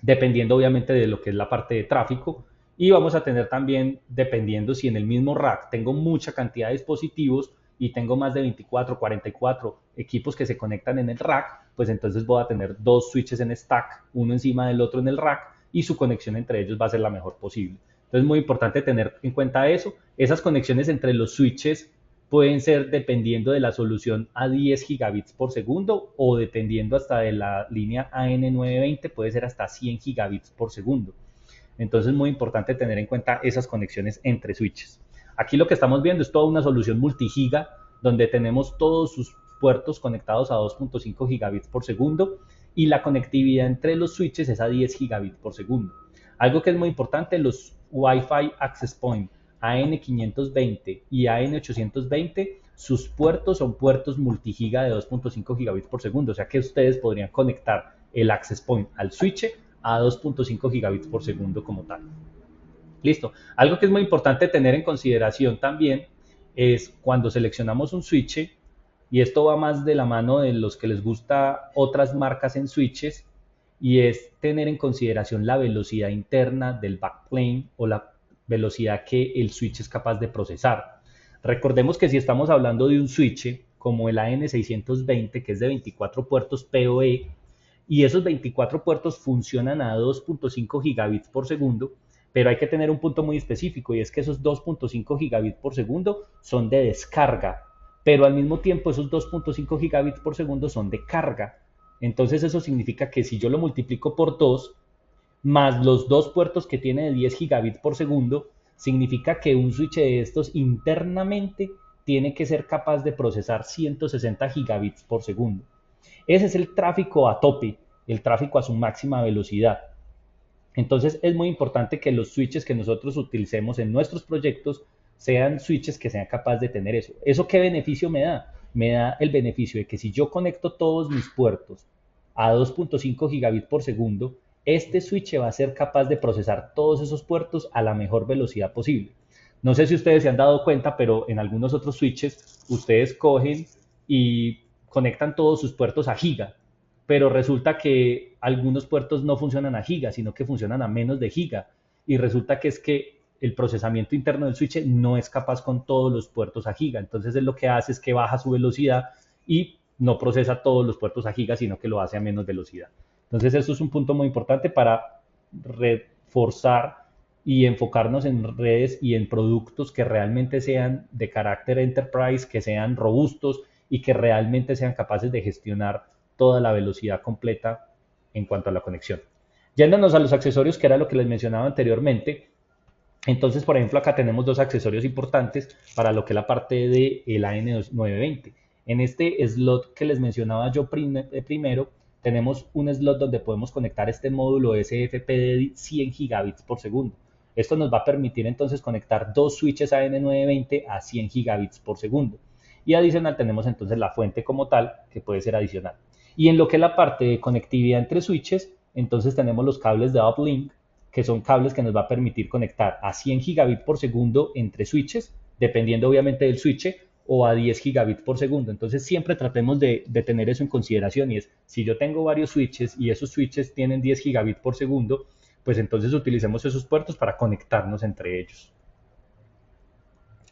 dependiendo obviamente de lo que es la parte de tráfico. Y vamos a tener también, dependiendo si en el mismo rack tengo mucha cantidad de dispositivos y tengo más de 24, 44 equipos que se conectan en el rack, pues entonces voy a tener dos switches en stack, uno encima del otro en el rack y su conexión entre ellos va a ser la mejor posible. Entonces es muy importante tener en cuenta eso. Esas conexiones entre los switches pueden ser dependiendo de la solución a 10 gigabits por segundo o dependiendo hasta de la línea AN920 puede ser hasta 100 gigabits por segundo. Entonces es muy importante tener en cuenta esas conexiones entre switches. Aquí lo que estamos viendo es toda una solución multigiga donde tenemos todos sus puertos conectados a 2.5 gigabits por segundo y la conectividad entre los switches es a 10 gigabits por segundo. Algo que es muy importante, los Wi-Fi Access Point AN520 y AN820, sus puertos son puertos multigiga de 2.5 gigabits por segundo, o sea que ustedes podrían conectar el Access Point al switch a 2.5 gigabits por segundo como tal. Listo. Algo que es muy importante tener en consideración también es cuando seleccionamos un switch, y esto va más de la mano de los que les gusta otras marcas en switches, y es tener en consideración la velocidad interna del backplane o la velocidad que el switch es capaz de procesar. Recordemos que si estamos hablando de un switch como el AN620, que es de 24 puertos PoE, y esos 24 puertos funcionan a 2.5 gigabits por segundo, pero hay que tener un punto muy específico y es que esos 2.5 gigabits por segundo son de descarga, pero al mismo tiempo esos 2.5 gigabits por segundo son de carga. Entonces eso significa que si yo lo multiplico por 2, más los dos puertos que tiene de 10 gigabits por segundo, significa que un switch de estos internamente tiene que ser capaz de procesar 160 gigabits por segundo. Ese es el tráfico a tope, el tráfico a su máxima velocidad. Entonces es muy importante que los switches que nosotros utilicemos en nuestros proyectos sean switches que sean capaces de tener eso. ¿Eso qué beneficio me da? Me da el beneficio de que si yo conecto todos mis puertos a 2.5 gigabits por segundo, este switch va a ser capaz de procesar todos esos puertos a la mejor velocidad posible. No sé si ustedes se han dado cuenta, pero en algunos otros switches ustedes cogen y conectan todos sus puertos a giga, pero resulta que algunos puertos no funcionan a giga, sino que funcionan a menos de giga. Y resulta que es que el procesamiento interno del switch no es capaz con todos los puertos a giga. Entonces él lo que hace es que baja su velocidad y no procesa todos los puertos a giga, sino que lo hace a menos velocidad. Entonces eso es un punto muy importante para reforzar y enfocarnos en redes y en productos que realmente sean de carácter enterprise, que sean robustos y que realmente sean capaces de gestionar toda la velocidad completa en cuanto a la conexión. Yéndonos a los accesorios, que era lo que les mencionaba anteriormente, entonces, por ejemplo, acá tenemos dos accesorios importantes para lo que es la parte del AN920. En este slot que les mencionaba yo primero, tenemos un slot donde podemos conectar este módulo SFP de 100 gigabits por segundo. Esto nos va a permitir entonces conectar dos switches AN920 a 100 gigabits por segundo. Y adicional tenemos entonces la fuente como tal, que puede ser adicional. Y en lo que es la parte de conectividad entre switches, entonces tenemos los cables de uplink, que son cables que nos va a permitir conectar a 100 gigabits por segundo entre switches, dependiendo obviamente del switch, o a 10 gigabits por segundo. Entonces siempre tratemos de tener eso en consideración y es, si yo tengo varios switches y esos switches tienen 10 gigabits por segundo, pues entonces utilicemos esos puertos para conectarnos entre ellos.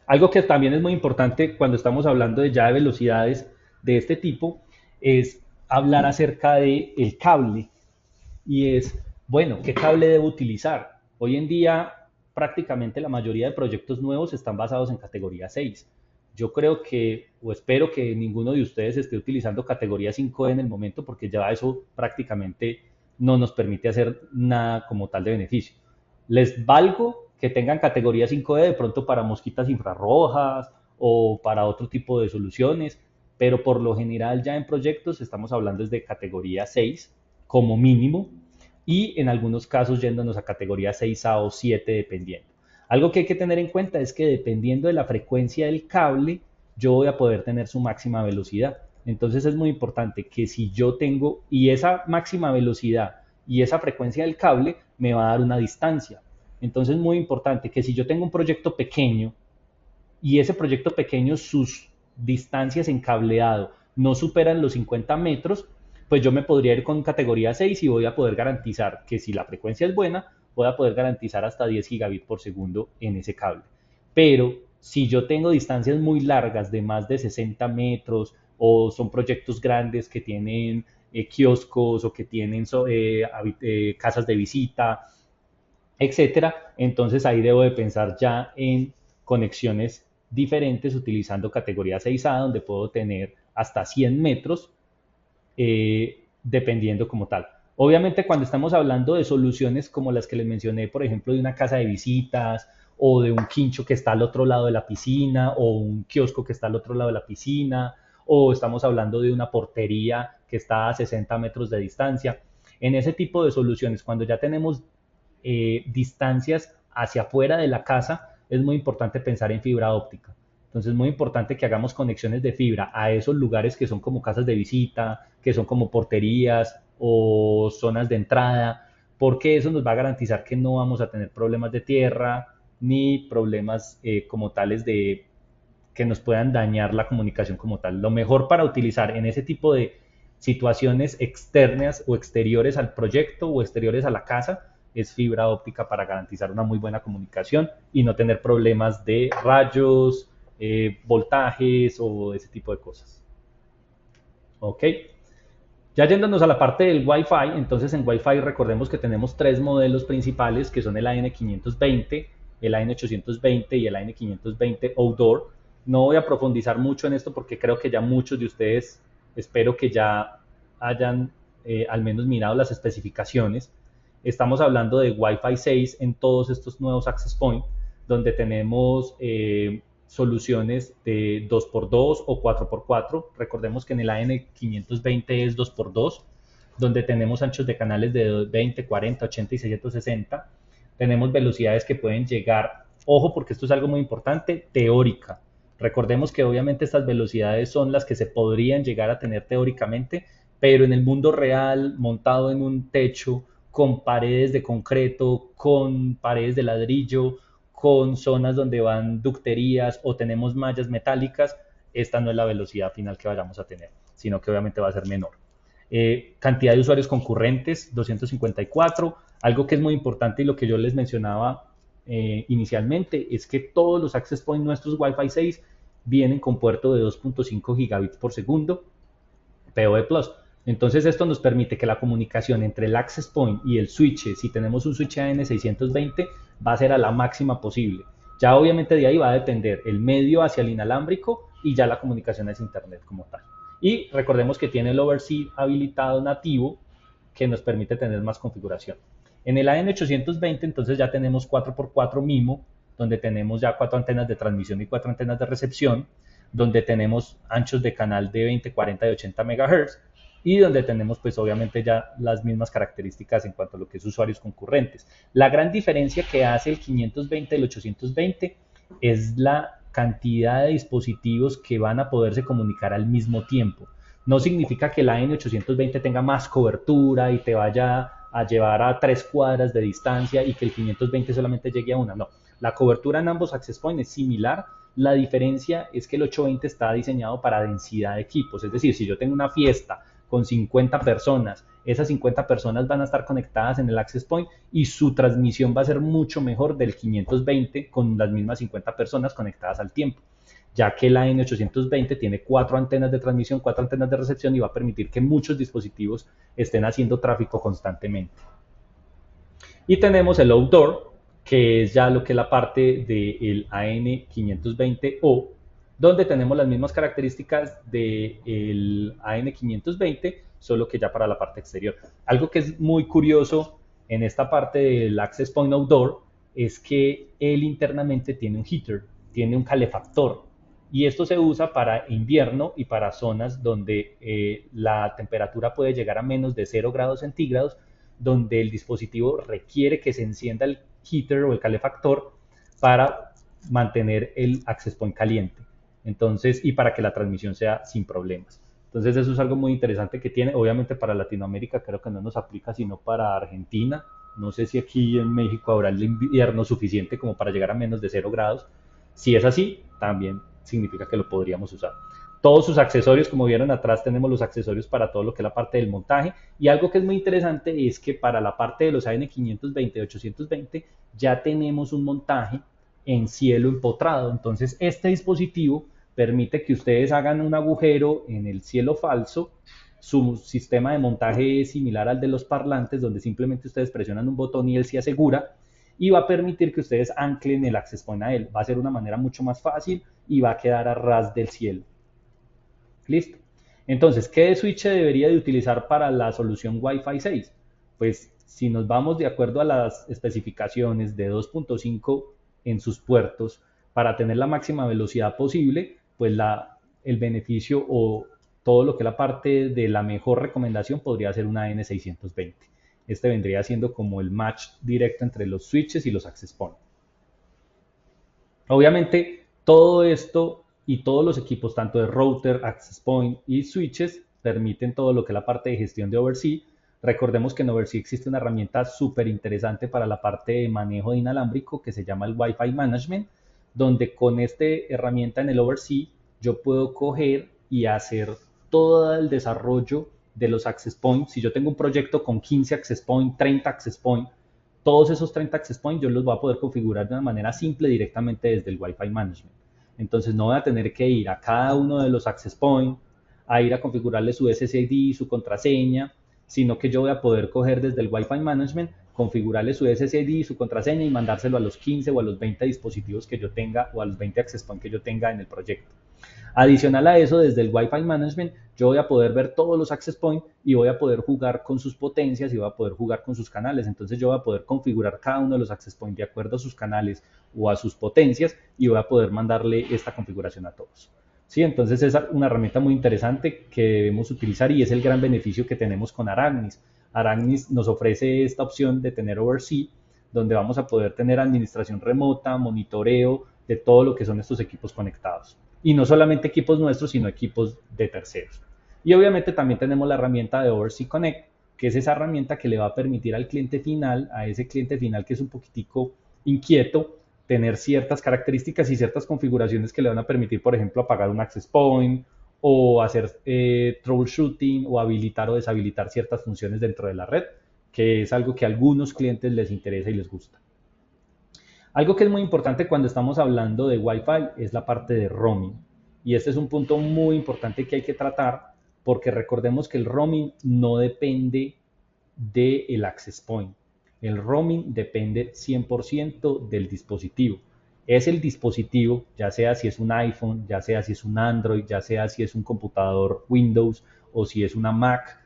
Algo que también es muy importante cuando estamos hablando de ya de velocidades de este tipo es hablar acerca del cable y es, bueno, ¿qué cable debo utilizar? Hoy en día prácticamente la mayoría de proyectos nuevos están basados en categoría 6. Yo creo que, o espero que ninguno de ustedes esté utilizando categoría 5E en el momento porque ya eso prácticamente no nos permite hacer nada como tal de beneficio. Les valgo que tengan categoría 5E de pronto para mosquitas infrarrojas o para otro tipo de soluciones, pero por lo general ya en proyectos estamos hablando de categoría 6 como mínimo y en algunos casos yéndonos a categoría 6A o 7 dependiendo. Algo que hay que tener en cuenta es que dependiendo de la frecuencia del cable, yo voy a poder tener su máxima velocidad. Entonces es muy importante que si yo tengo, y esa máxima velocidad y esa frecuencia del cable me va a dar una distancia. Entonces es muy importante que si yo tengo un proyecto pequeño y ese proyecto pequeño, sus distancias en cableado no superan los 50 metros, pues yo me podría ir con categoría 6 y voy a poder garantizar que si la frecuencia es buena, voy a poder garantizar hasta 10 gigabits por segundo en ese cable. Pero si yo tengo distancias muy largas de más de 60 metros o son proyectos grandes que tienen kioscos o que tienen casas de visita, etcétera, entonces ahí debo de pensar ya en conexiones diferentes utilizando categoría 6A donde puedo tener hasta 100 metros dependiendo como tal. Obviamente cuando estamos hablando de soluciones como las que les mencioné, por ejemplo, de una casa de visitas o de un quincho que está al otro lado de la piscina o un kiosco que está al otro lado de la piscina o estamos hablando de una portería que está a 60 metros de distancia. En ese tipo de soluciones, cuando ya tenemos distancias hacia afuera de la casa, es muy importante pensar en fibra óptica. Entonces es muy importante que hagamos conexiones de fibra a esos lugares que son como casas de visita, que son como porterías o zonas de entrada, porque eso nos va a garantizar que no vamos a tener problemas de tierra ni problemas como tales de que nos puedan dañar la comunicación como tal. Lo mejor para utilizar en ese tipo de situaciones externas o exteriores al proyecto o exteriores a la casa es fibra óptica para garantizar una muy buena comunicación y no tener problemas de rayos, voltajes o ese tipo de cosas. ¿Ok? Ya yéndonos a la parte del Wi-Fi, entonces en Wi-Fi recordemos que tenemos tres modelos principales que son el AN520, el AN820 y el AN520 Outdoor. No voy a profundizar mucho en esto porque creo que ya muchos de ustedes, espero que ya hayan al menos mirado las especificaciones. Estamos hablando de Wi-Fi 6 en todos estos nuevos access point, donde tenemos soluciones de 2x2 o 4x4. Recordemos que en el AN520 es 2x2, donde tenemos anchos de canales de 20, 40, 80 y 660. Tenemos velocidades que pueden llegar, ojo porque esto es algo muy importante, teórica. Recordemos que obviamente estas velocidades son las que se podrían llegar a tener teóricamente, pero en el mundo real, montado en un techo, con paredes de concreto, con paredes de ladrillo, con zonas donde van ducterías o tenemos mallas metálicas, esta no es la velocidad final que vayamos a tener, sino que obviamente va a ser menor. Cantidad de usuarios concurrentes, 254. Algo que es muy importante y lo que yo les mencionaba inicialmente es que todos los access points nuestros Wi-Fi 6 vienen con puerto de 2.5 gigabits por segundo PoE Plus. Entonces esto nos permite que la comunicación entre el access point y el switch, si tenemos un switch AN620, va a ser a la máxima posible. Ya obviamente de ahí va a depender el medio hacia el inalámbrico y ya la comunicación es internet como tal. Y recordemos que tiene el overseas habilitado nativo que nos permite tener más configuración. En el AN820 entonces ya tenemos 4x4 MIMO, donde tenemos ya 4 antenas de transmisión y 4 antenas de recepción, donde tenemos anchos de canal de 20, 40 y 80 MHz y donde tenemos pues obviamente ya las mismas características en cuanto a lo que es usuarios concurrentes. La gran diferencia que hace el 520 y el 820 es la cantidad de dispositivos que van a poderse comunicar al mismo tiempo. No significa que la N820 tenga más cobertura y te vaya a llevar a 3 cuadras de distancia y que el 520 solamente llegue a una. No, la cobertura en ambos access points es similar. La diferencia es que el 820 está diseñado para densidad de equipos. Es decir, si yo tengo una fiesta con 50 personas, esas 50 personas van a estar conectadas en el access point y su transmisión va a ser mucho mejor del 520 con las mismas 50 personas conectadas al tiempo, ya que la N820 tiene 4 antenas de transmisión, 4 antenas de recepción y va a permitir que muchos dispositivos estén haciendo tráfico constantemente. Y tenemos el outdoor, que es ya lo que es la parte del AN520O, donde tenemos las mismas características del AN520, solo que ya para la parte exterior. Algo que es muy curioso en esta parte del Access Point Outdoor es que él internamente tiene un heater, tiene un calefactor, y esto se usa para invierno y para zonas donde la temperatura puede llegar a menos de 0 grados centígrados, donde el dispositivo requiere que se encienda el heater o el calefactor para mantener el access point caliente. Entonces, y para que la transmisión sea sin problemas. Entonces, eso es algo muy interesante que tiene. Obviamente para Latinoamérica creo que no nos aplica, sino para Argentina. No sé si aquí en México habrá el invierno suficiente como para llegar a menos de 0 grados. Si es así, también significa que lo podríamos usar. Todos sus accesorios, como vieron atrás, tenemos los accesorios para todo lo que es la parte del montaje. Y algo que es muy interesante es que para la parte de los AN520 y 820 ya tenemos un montaje en cielo empotrado. Entonces, este dispositivo permite que ustedes hagan un agujero en el cielo falso. Su sistema de montaje es similar al de los parlantes, donde simplemente ustedes presionan un botón y él se asegura, y va a permitir que ustedes anclen el access point a él. Va a ser una manera mucho más fácil y va a quedar a ras del cielo. Listo. Entonces, ¿qué switch debería de utilizar para la solución Wi-Fi 6? Pues si nos vamos de acuerdo a las especificaciones de 2.5 en sus puertos para tener la máxima velocidad posible, pues el beneficio o todo lo que es la parte de la mejor recomendación podría ser una N620. Este vendría siendo como el match directo entre los switches y los access points. Obviamente, todo esto y todos los equipos, tanto de router, access point y switches, permiten todo lo que es la parte de gestión de overseas. Recordemos que en overseas existe una herramienta súper interesante para la parte de manejo de inalámbrico que se llama el Wi-Fi Management, donde con esta herramienta en el overseas yo puedo coger y hacer todo el desarrollo de los access points. Si yo tengo un proyecto con 15 access points, 30 access points, todos esos 30 access points yo los voy a poder configurar de una manera simple directamente desde el Wi-Fi Management. Entonces no voy a tener que ir a cada uno de los access points, a ir a configurarle su SSID, su contraseña, sino que yo voy a poder coger desde el Wi-Fi Management, configurarle su SSID, su contraseña y mandárselo a los 15 o a los 20 dispositivos que yo tenga o a los 20 access points que yo tenga en el proyecto. Adicional a eso, desde el Wi-Fi Management, yo voy a poder ver todos los access points y voy a poder jugar con sus potencias y voy a poder jugar con sus canales. Entonces yo voy a poder configurar cada uno de los access points de acuerdo a sus canales o a sus potencias y voy a poder mandarle esta configuración a todos. Sí, entonces es una herramienta muy interesante que debemos utilizar y es el gran beneficio que tenemos con Aragnis. Aragnis nos ofrece esta opción de tener Oversea, donde vamos a poder tener administración remota, monitoreo de todo lo que son estos equipos conectados. Y no solamente equipos nuestros, sino equipos de terceros. Y obviamente también tenemos la herramienta de Oversea Connect, que es esa herramienta que le va a permitir al cliente final, a ese cliente final que es un poquitico inquieto, tener ciertas características y ciertas configuraciones que le van a permitir, por ejemplo, apagar un access point o hacer troubleshooting o habilitar o deshabilitar ciertas funciones dentro de la red, que es algo que a algunos clientes les interesa y les gusta. Algo que es muy importante cuando estamos hablando de Wi-Fi es la parte de roaming. Y este es un punto muy importante que hay que tratar porque recordemos que el roaming no depende del access point. El roaming depende 100% del dispositivo. Es el dispositivo, ya sea si es un iPhone, ya sea si es un Android, ya sea si es un computador Windows o si es una Mac,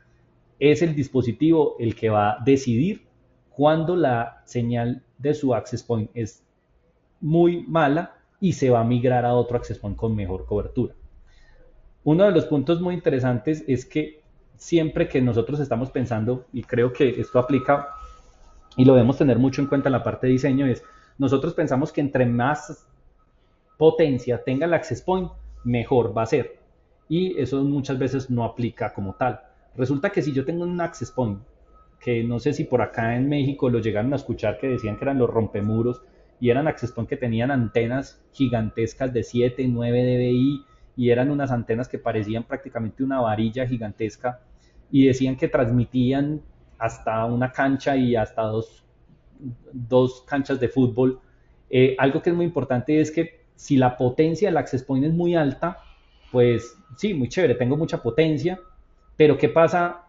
es el dispositivo el que va a decidir cuándo la señal de su access point es muy mala y se va a migrar a otro access point con mejor cobertura. Uno de los puntos muy interesantes es que siempre que nosotros estamos pensando, y creo que esto aplica y lo debemos tener mucho en cuenta en la parte de diseño, es nosotros pensamos que entre más potencia tenga el access point, mejor va a ser. Y eso muchas veces no aplica como tal. Resulta que si yo tengo un access point, que no sé si por acá en México lo llegaron a escuchar, que decían que eran los rompemuros, y eran access point que tenían antenas gigantescas de 7, 9 dBi, y eran unas antenas que parecían prácticamente una varilla gigantesca, y decían que transmitían hasta una cancha y hasta dos canchas de fútbol. Algo que es muy importante es que si la potencia del access point es muy alta, pues sí, muy chévere, tengo mucha potencia, pero ¿qué pasa?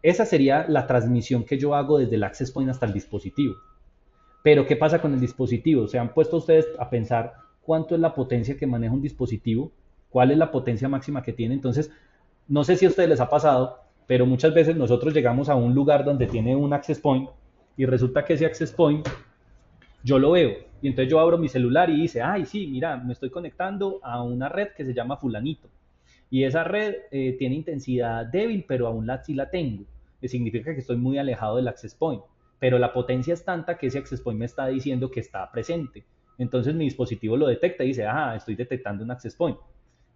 Esa sería la transmisión que yo hago desde el access point hasta el dispositivo. Pero ¿qué pasa con el dispositivo? ¿Se han puesto ustedes a pensar cuánto es la potencia que maneja un dispositivo? ¿Cuál es la potencia máxima que tiene? Entonces, no sé si a ustedes les ha pasado, pero muchas veces nosotros llegamos a un lugar donde tiene un access point y resulta que ese access point yo lo veo y entonces yo abro mi celular y dice, ay, sí, mira, me estoy conectando a una red que se llama fulanito y esa red tiene intensidad débil, pero aún sí la tengo. Significa que estoy muy alejado del access point, pero la potencia es tanta que ese access point me está diciendo que está presente. Entonces mi dispositivo lo detecta y dice, ah, estoy detectando un access point.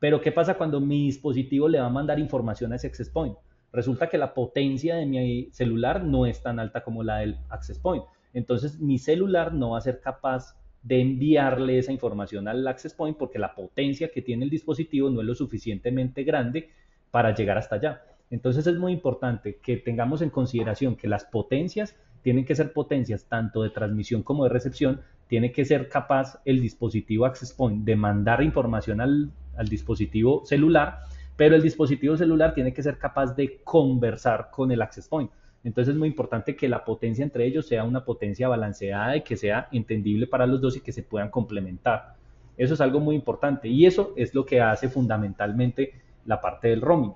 Pero ¿qué pasa cuando mi dispositivo le va a mandar información a ese access point? Resulta que la potencia de mi celular no es tan alta como la del access point. Entonces mi celular no va a ser capaz de enviarle esa información al access point porque la potencia que tiene el dispositivo no es lo suficientemente grande para llegar hasta allá. Entonces es muy importante que tengamos en consideración que las potencias tienen que ser potencias tanto de transmisión como de recepción, tiene que ser capaz el dispositivo access point de mandar información al dispositivo celular, pero el dispositivo celular tiene que ser capaz de conversar con el access point. Entonces es muy importante que la potencia entre ellos sea una potencia balanceada y que sea entendible para los dos y que se puedan complementar. Eso es algo muy importante y eso es lo que hace fundamentalmente la parte del roaming.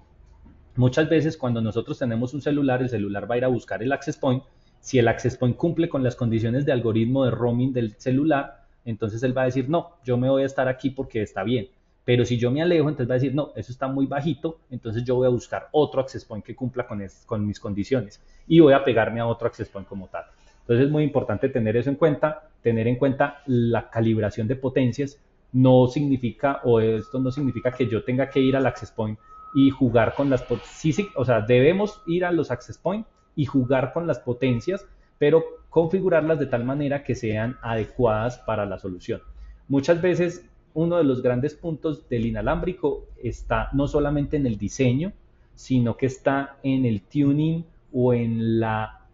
Muchas veces cuando nosotros tenemos un celular, el celular va a ir a buscar el access point. Si el access point cumple con las condiciones de algoritmo de roaming del celular, entonces él va a decir, no, yo me voy a estar aquí porque está bien. Pero si yo me alejo, entonces va a decir, no, eso está muy bajito, entonces yo voy a buscar otro access point que cumpla con mis condiciones y voy a pegarme a otro access point como tal. Entonces es muy importante tener eso en cuenta, tener en cuenta la calibración de potencias. No significa, o esto no significa que yo tenga que ir al access point y jugar con las sí, sí, o sea, debemos ir a los access point y jugar con las potencias, pero configurarlas de tal manera que sean adecuadas para la solución. Muchas veces uno de los grandes puntos del inalámbrico está no solamente en el diseño, sino que está en el tuning o en la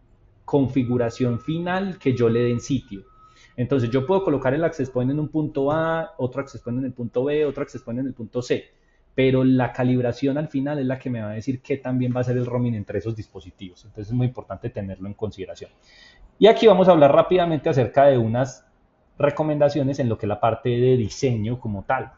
configuración final que yo le dé en sitio. Entonces yo puedo colocar el access point en un punto A, otro access point en el punto B, otro access point en el punto C, pero la calibración al final es la que me va a decir qué también va a ser el roaming entre esos dispositivos. Entonces es muy importante tenerlo en consideración. Y aquí vamos a hablar rápidamente acerca de unas recomendaciones en lo que es la parte de diseño como tal.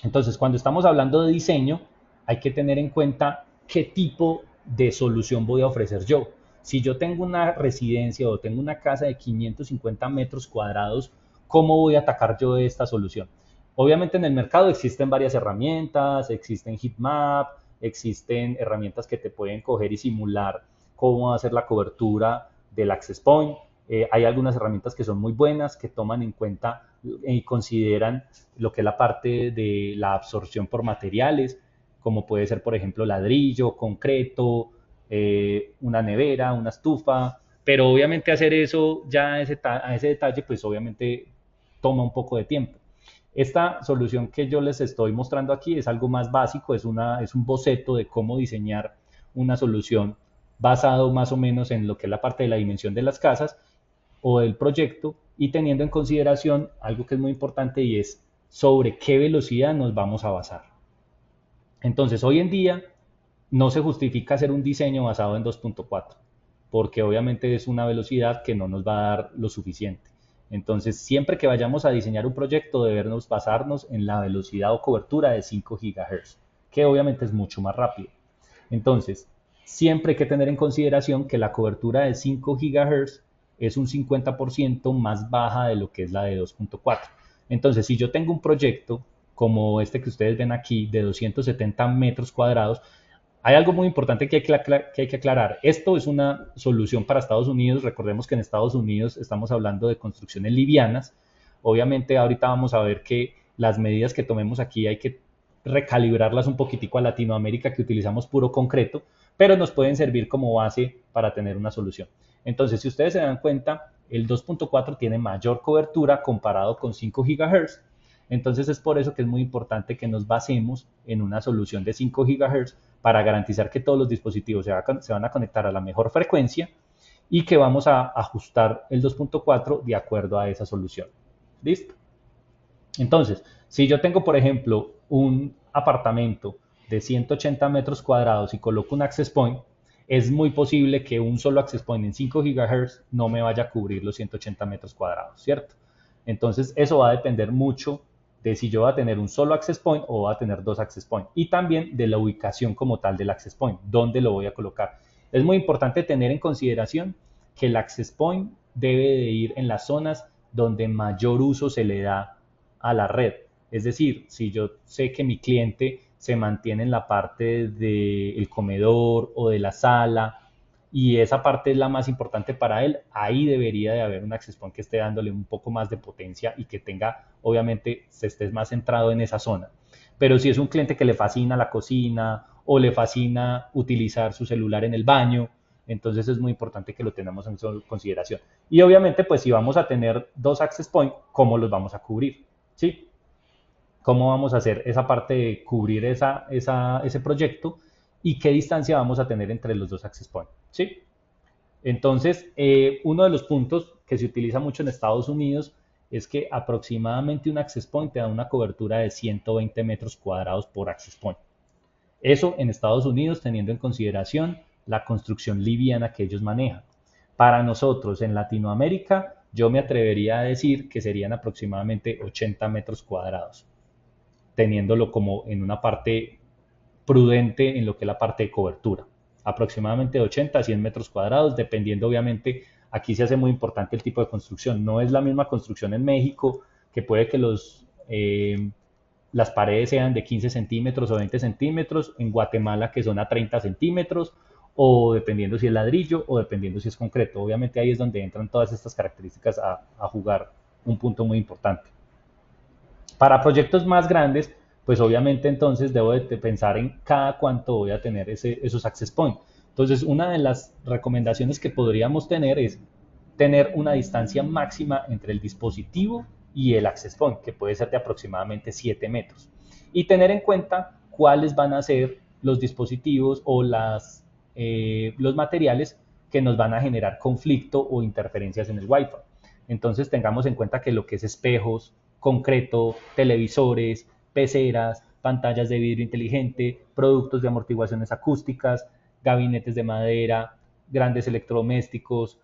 Entonces, cuando estamos hablando de diseño, hay que tener en cuenta qué tipo de solución voy a ofrecer yo. Si yo tengo una residencia o tengo una casa de 550 metros cuadrados, ¿cómo voy a atacar yo esta solución? Obviamente en el mercado existen varias herramientas, existen heatmap, existen herramientas que te pueden coger y simular cómo hacer la cobertura del access point. Hay algunas herramientas que son muy buenas, que toman en cuenta y consideran lo que es la parte de la absorción por materiales, como puede ser, por ejemplo, ladrillo, concreto, una nevera, una estufa, pero obviamente hacer eso ya a ese detalle, pues obviamente toma un poco de tiempo. Esta solución que yo les estoy mostrando aquí es algo más básico, es un boceto de cómo diseñar una solución basado más o menos en lo que es la parte de la dimensión de las casas o del proyecto y teniendo en consideración algo que es muy importante y es sobre qué velocidad nos vamos a basar. Entonces, hoy en día no se justifica hacer un diseño basado en 2.4, porque obviamente es una velocidad que no nos va a dar lo suficiente. Entonces, siempre que vayamos a diseñar un proyecto, debemos basarnos en la velocidad o cobertura de 5 GHz, que obviamente es mucho más rápido. Entonces, siempre hay que tener en consideración que la cobertura de 5 GHz es un 50% más baja de lo que es la de 2.4. Entonces, si yo tengo un proyecto como este que ustedes ven aquí de 270 metros cuadrados, hay algo muy importante que hay que aclarar. Esto es una solución para Estados Unidos. Recordemos que en Estados Unidos estamos hablando de construcciones livianas. Obviamente ahorita vamos a ver que las medidas que tomemos aquí hay que recalibrarlas un poquitico a Latinoamérica, que utilizamos puro concreto, pero nos pueden servir como base para tener una solución. Entonces, si ustedes se dan cuenta, el 2.4 tiene mayor cobertura comparado con 5 GHz. Entonces es por eso que es muy importante que nos basemos en una solución de 5 GHz para garantizar que todos los dispositivos se van a conectar a la mejor frecuencia y que vamos a ajustar el 2.4 de acuerdo a esa solución. ¿Listo? Entonces, si yo tengo, por ejemplo, un apartamento de 180 metros cuadrados y coloco un access point, es muy posible que un solo access point en 5 GHz no me vaya a cubrir los 180 metros cuadrados, ¿cierto? Entonces, eso va a depender mucho de si yo voy a tener un solo access point o voy a tener dos access points y también de la ubicación como tal del access point, dónde lo voy a colocar. Es muy importante tener en consideración que el access point debe de ir en las zonas donde mayor uso se le da a la red. Es decir, si yo sé que mi cliente se mantiene en la parte del comedor o de la sala y esa parte es la más importante para él, ahí debería de haber un access point que esté dándole un poco más de potencia y que tenga, obviamente, se esté más centrado en esa zona. Pero si es un cliente que le fascina la cocina o le fascina utilizar su celular en el baño, entonces es muy importante que lo tengamos en consideración. Y obviamente, pues si vamos a tener dos access point, ¿cómo los vamos a cubrir? ¿Sí? ¿Cómo vamos a hacer esa parte de cubrir ese proyecto y qué distancia vamos a tener entre los dos access points? ¿Sí? Entonces, uno de los puntos que se utiliza mucho en Estados Unidos es que aproximadamente un access point te da una cobertura de 120 metros cuadrados por access point. Eso en Estados Unidos teniendo en consideración la construcción liviana que ellos manejan. Para nosotros en Latinoamérica, yo me atrevería a decir que serían aproximadamente 80 metros cuadrados, teniéndolo como en una parte prudente en lo que es la parte de cobertura. Aproximadamente 80 a 100 metros cuadrados, dependiendo obviamente, aquí se hace muy importante el tipo de construcción. No es la misma construcción en México, que puede que las paredes sean de 15 centímetros o 20 centímetros, en Guatemala que son a 30 centímetros, o dependiendo si es ladrillo o dependiendo si es concreto. Obviamente ahí es donde entran todas estas características a jugar un punto muy importante. Para proyectos más grandes, pues obviamente entonces debo de pensar en cada cuánto voy a tener esos access points. Entonces, una de las recomendaciones que podríamos tener es tener una distancia máxima entre el dispositivo y el access point, que puede ser de aproximadamente 7 metros. Y tener en cuenta cuáles van a ser los dispositivos o los materiales que nos van a generar conflicto o interferencias en el Wi-Fi. Entonces tengamos en cuenta que lo que es espejos, concreto, televisores, peceras, pantallas de vidrio inteligente, productos de amortiguaciones acústicas, gabinetes de madera, grandes electrodomésticos,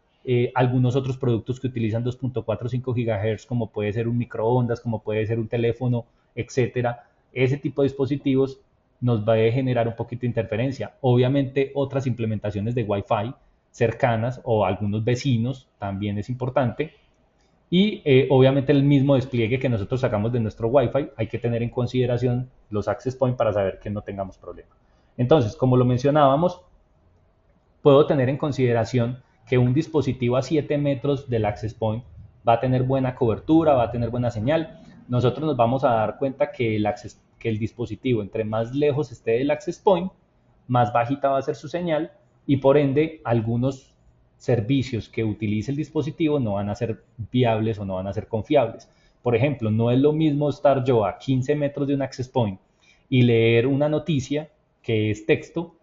algunos otros productos que utilizan 2.4 o 5 GHz, como puede ser un microondas, como puede ser un teléfono, etcétera. Ese tipo de dispositivos nos va a generar un poquito de interferencia. Obviamente otras implementaciones de Wi-Fi cercanas o algunos vecinos también es importante. Y obviamente el mismo despliegue que nosotros sacamos de nuestro Wi-Fi, hay que tener en consideración los access points para saber que no tengamos problema. Entonces, como lo mencionábamos, puedo tener en consideración que un dispositivo a 7 metros del access point va a tener buena cobertura, va a tener buena señal. Nosotros nos vamos a dar cuenta que el dispositivo, entre más lejos esté del access point, más bajita va a ser su señal y por ende algunos servicios que utilice el dispositivo no van a ser viables o no van a ser confiables. Por ejemplo, no es lo mismo estar yo a 15 metros de un access point y leer una noticia que es texto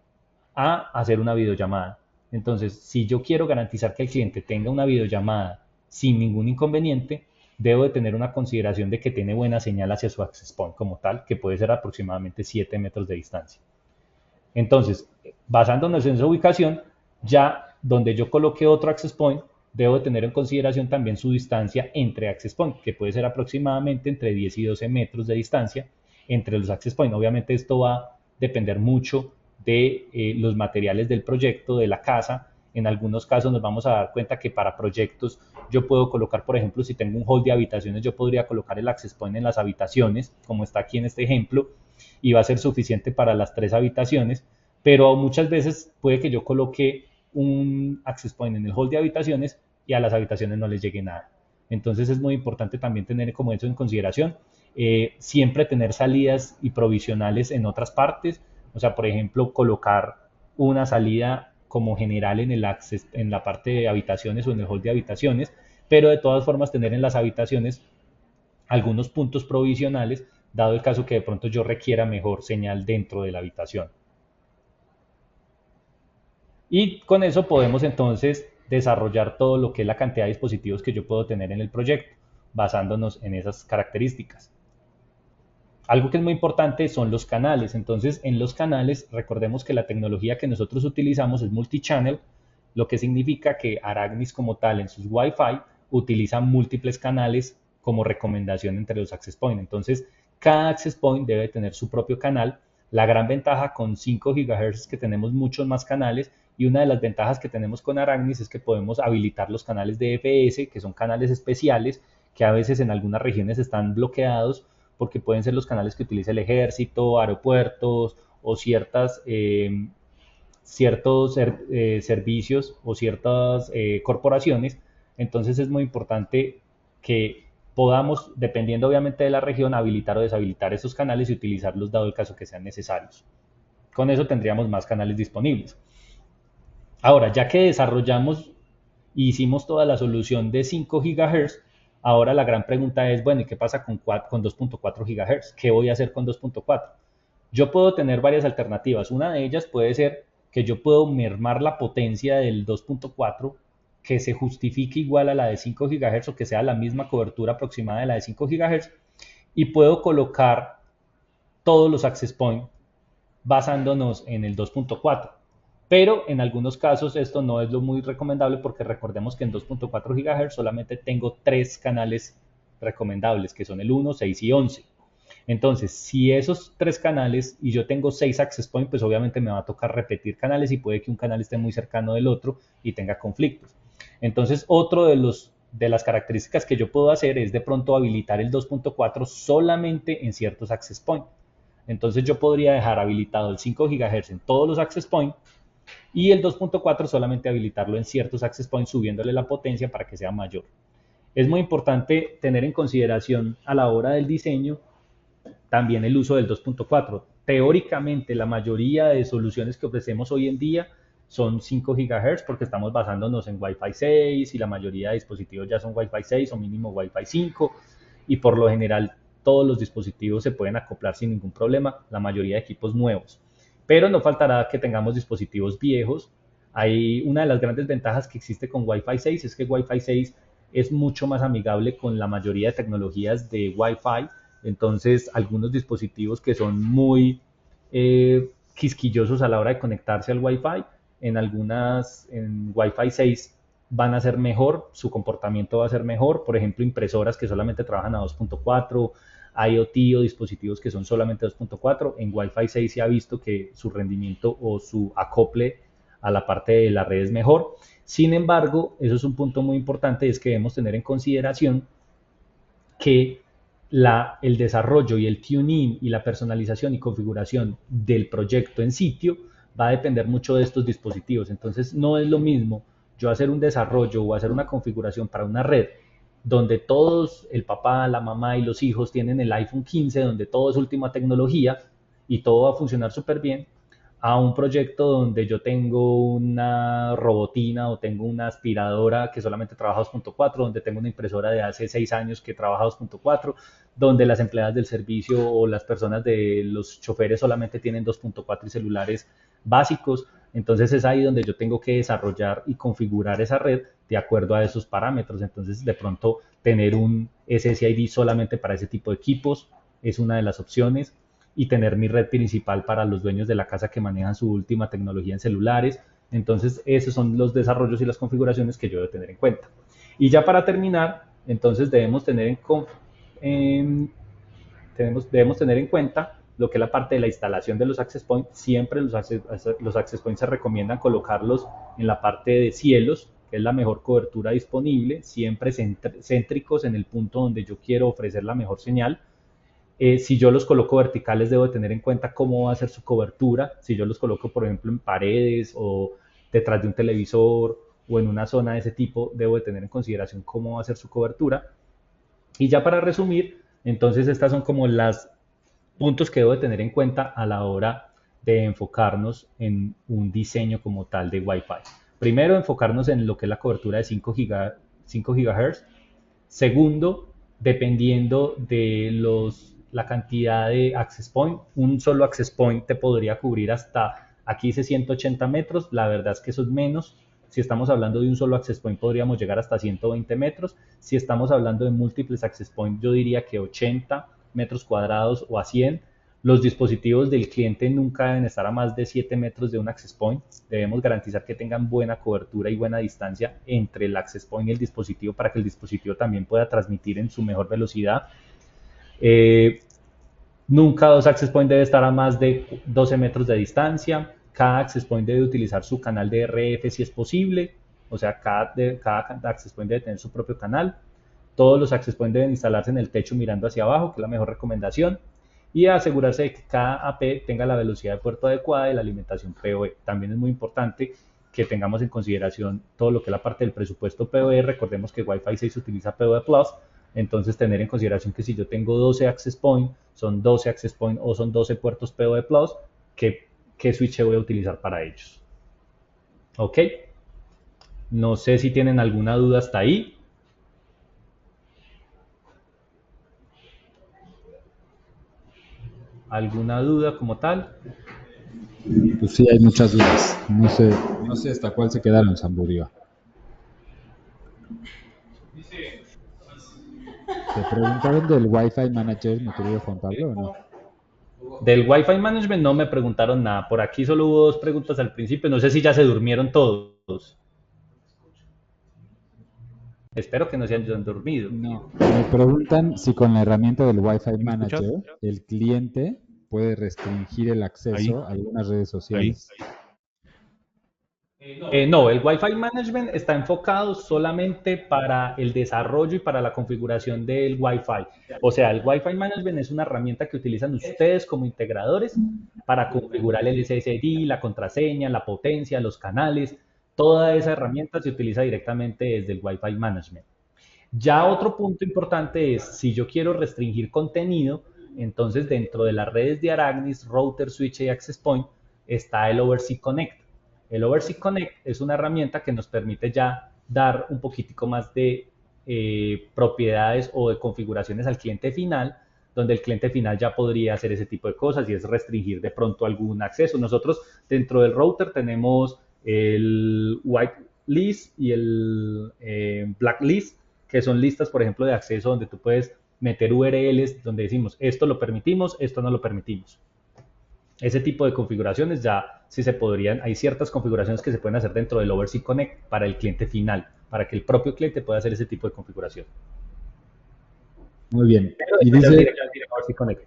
a hacer una videollamada. Entonces, si yo quiero garantizar que el cliente tenga una videollamada sin ningún inconveniente, debo de tener una consideración de que tiene buena señal hacia su access point como tal, que puede ser aproximadamente 7 metros de distancia. Entonces, basándonos en esa ubicación, ya donde yo coloque otro access point, debo de tener en consideración también su distancia entre access point, que puede ser aproximadamente entre 10 y 12 metros de distancia entre los access point. Obviamente esto va a depender mucho de los materiales del proyecto, de la casa. En algunos casos nos vamos a dar cuenta que para proyectos yo puedo colocar, por ejemplo, si tengo un hall de habitaciones, yo podría colocar el access point en las habitaciones, como está aquí en este ejemplo, y va a ser suficiente para las 3 habitaciones, pero muchas veces puede que yo coloque un access point en el hall de habitaciones y a las habitaciones no les llegue nada. Entonces es muy importante también tener como eso en consideración. Siempre tener salidas y provisionales en otras partes, o sea, por ejemplo, colocar una salida como general en el access, en la parte de habitaciones o en el hall de habitaciones, pero de todas formas tener en las habitaciones algunos puntos provisionales, dado el caso que de pronto yo requiera mejor señal dentro de la habitación. Y con eso podemos entonces desarrollar todo lo que es la cantidad de dispositivos que yo puedo tener en el proyecto, basándonos en esas características. Algo que es muy importante son los canales. Entonces, en los canales, recordemos que la tecnología que nosotros utilizamos es multichannel, lo que significa que Aragnis como tal en sus Wi-Fi utiliza múltiples canales como recomendación entre los access points. Entonces, cada access point debe tener su propio canal. La gran ventaja con 5 GHz es que tenemos muchos más canales y una de las ventajas que tenemos con Aragnis es que podemos habilitar los canales DFS, que son canales especiales que a veces en algunas regiones están bloqueados porque pueden ser los canales que utiliza el ejército, aeropuertos o ciertos servicios o ciertas corporaciones. Entonces es muy importante que podamos, dependiendo obviamente de la región, habilitar o deshabilitar esos canales y utilizarlos dado el caso que sean necesarios. Con eso tendríamos más canales disponibles. Ahora, ya que desarrollamos y hicimos toda la solución de 5 GHz, ahora la gran pregunta es, bueno, ¿y qué pasa con 2.4 GHz? ¿Qué voy a hacer con 2.4? Yo puedo tener varias alternativas. Una de ellas puede ser que yo puedo mermar la potencia del 2.4 que se justifique igual a la de 5 GHz o que sea la misma cobertura aproximada de la de 5 GHz y puedo colocar todos los access points basándonos en el 2.4. Pero en algunos casos esto no es lo muy recomendable porque recordemos que en 2.4 GHz solamente tengo 3 canales recomendables, que son el 1, 6 y 11. Entonces, si esos 3 canales y yo tengo 6 access points, pues obviamente me va a tocar repetir canales y puede que un canal esté muy cercano del otro y tenga conflictos. Entonces, otro de las características que yo puedo hacer es de pronto habilitar el 2.4 solamente en ciertos access points. Entonces yo podría dejar habilitado el 5 GHz en todos los access points y el 2.4 solamente habilitarlo en ciertos access points subiéndole la potencia para que sea mayor. Es muy importante tener en consideración a la hora del diseño también el uso del 2.4. Teóricamente la mayoría de soluciones que ofrecemos hoy en día son 5 GHz porque estamos basándonos en Wi-Fi 6 y la mayoría de dispositivos ya son Wi-Fi 6 o mínimo Wi-Fi 5 y por lo general todos los dispositivos se pueden acoplar sin ningún problema, la mayoría de equipos nuevos. Pero no faltará que tengamos dispositivos viejos. Hay una de las grandes ventajas que existe con Wi-Fi 6 es que Wi-Fi 6 es mucho más amigable con la mayoría de tecnologías de Wi-Fi Entonces, algunos dispositivos que son muy quisquillosos a la hora de conectarse al Wi-Fi, en Wi-Fi 6 van a ser mejor, su comportamiento va a ser mejor, por ejemplo, impresoras que solamente trabajan a 2.4, IoT o dispositivos que son solamente 2.4, en Wi-Fi 6 se ha visto que su rendimiento o su acople a la parte de la red es mejor. Sin embargo, eso es un punto muy importante, es que debemos tener en consideración que el desarrollo y el tuning y la personalización y configuración del proyecto en sitio va a depender mucho de estos dispositivos. Entonces, no es lo mismo yo hacer un desarrollo o hacer una configuración para una red donde todos, el papá, la mamá y los hijos tienen el iPhone 15, donde todo es última tecnología y todo va a funcionar súper bien, a un proyecto donde yo tengo una robotina o tengo una aspiradora que solamente trabaja 2.4, donde tengo una impresora de hace 6 años que trabaja 2.4, donde las empleadas del servicio o las personas de los choferes solamente tienen 2.4 y celulares básicos. Entonces es ahí donde yo tengo que desarrollar y configurar esa red de acuerdo a esos parámetros. Entonces de pronto tener un SSID solamente para ese tipo de equipos es una de las opciones, y tener mi red principal para los dueños de la casa que manejan su última tecnología en celulares. Entonces, esos son los desarrollos y las configuraciones que yo debo tener en cuenta. Y ya para terminar, entonces debemos tener en cuenta lo que es la parte de la instalación de los access points. Siempre los access points se recomiendan colocarlos en la parte de cielos, que es la mejor cobertura disponible, siempre céntricos en el punto donde yo quiero ofrecer la mejor señal. Si yo los coloco verticales, debo tener en cuenta cómo va a ser su cobertura. Si yo los coloco, por ejemplo, en paredes o detrás de un televisor o en una zona de ese tipo, debo de tener en consideración cómo va a ser su cobertura. Y ya para resumir, entonces estas son como los puntos que debo de tener en cuenta a la hora de enfocarnos en un diseño como tal de Wi-Fi. Primero, enfocarnos en lo que es la cobertura de 5 GHz. Segundo, dependiendo de la cantidad de access point, un solo access point te podría cubrir hasta, aquí dice 180 metros, la verdad es que eso es menos. Si estamos hablando de un solo access point, podríamos llegar hasta 120 metros. Si estamos hablando de múltiples access point, yo diría que 80 metros cuadrados o a 100. Los dispositivos del cliente nunca deben estar a más de 7 metros de un access point. Debemos garantizar que tengan buena cobertura y buena distancia entre el access point y el dispositivo para que el dispositivo también pueda transmitir en su mejor velocidad. Nunca dos access point debe estar a más de 12 metros de distancia. Cada access point debe utilizar su canal de RF si es posible. O sea, cada access point debe tener su propio canal. Todos los access point deben instalarse en el techo mirando hacia abajo, que es la mejor recomendación. Y asegurarse de que cada AP tenga la velocidad de puerto adecuada y la alimentación PoE. También es muy importante que tengamos en consideración todo lo que es la parte del presupuesto PoE. Recordemos que Wi-Fi 6 utiliza PoE Plus, entonces tener en consideración que si yo tengo 12 access point, son 12 access point o son 12 puertos PoE Plus, ¿qué switch voy a utilizar para ellos? ¿Ok? No sé si tienen alguna duda hasta ahí. ¿Alguna duda como tal? Pues sí, hay muchas dudas. No sé hasta cuál se quedaron, Zamburio. ¿Te preguntaron del Wi-Fi Manager, mi querido Juan Pablo, o no? Del Wi-Fi Management no me preguntaron nada. Por aquí solo hubo dos preguntas al principio. No sé si ya se durmieron todos. Espero que no se hayan dormido. No. Me preguntan si con la herramienta del Wi-Fi ¿Me escuchas? Manager el cliente puede restringir el Ahí, acceso a algunas redes ahí. sociales. No, el Wi-Fi Management está enfocado solamente para el desarrollo y para la configuración del Wi-Fi. O sea, el Wi-Fi Management es una herramienta que utilizan ustedes como integradores para configurar el SSID, la contraseña, la potencia, los canales. Toda esa herramienta se utiliza directamente desde el Wi-Fi Management. Ya otro punto importante es, si yo quiero restringir contenido, entonces dentro de las redes de Aragnis, Router, Switch y Access Point, está el Overseas Connect. El Overseas Connect es una herramienta que nos permite ya dar un poquitico más de propiedades o de configuraciones al cliente final, donde el cliente final ya podría hacer ese tipo de cosas y es restringir de pronto algún acceso. Nosotros dentro del router tenemos el whitelist y el blacklist, que son listas, por ejemplo, de acceso donde tú puedes meter URLs donde decimos esto lo permitimos, esto no lo permitimos. Ese tipo de configuraciones ya sí se podrían, hay ciertas configuraciones que se pueden hacer dentro del OverSea Connect para el cliente final, para que el propio cliente pueda hacer ese tipo de configuración. Muy bien. Pero Y después ya es dice, directamente en OverSea Connect.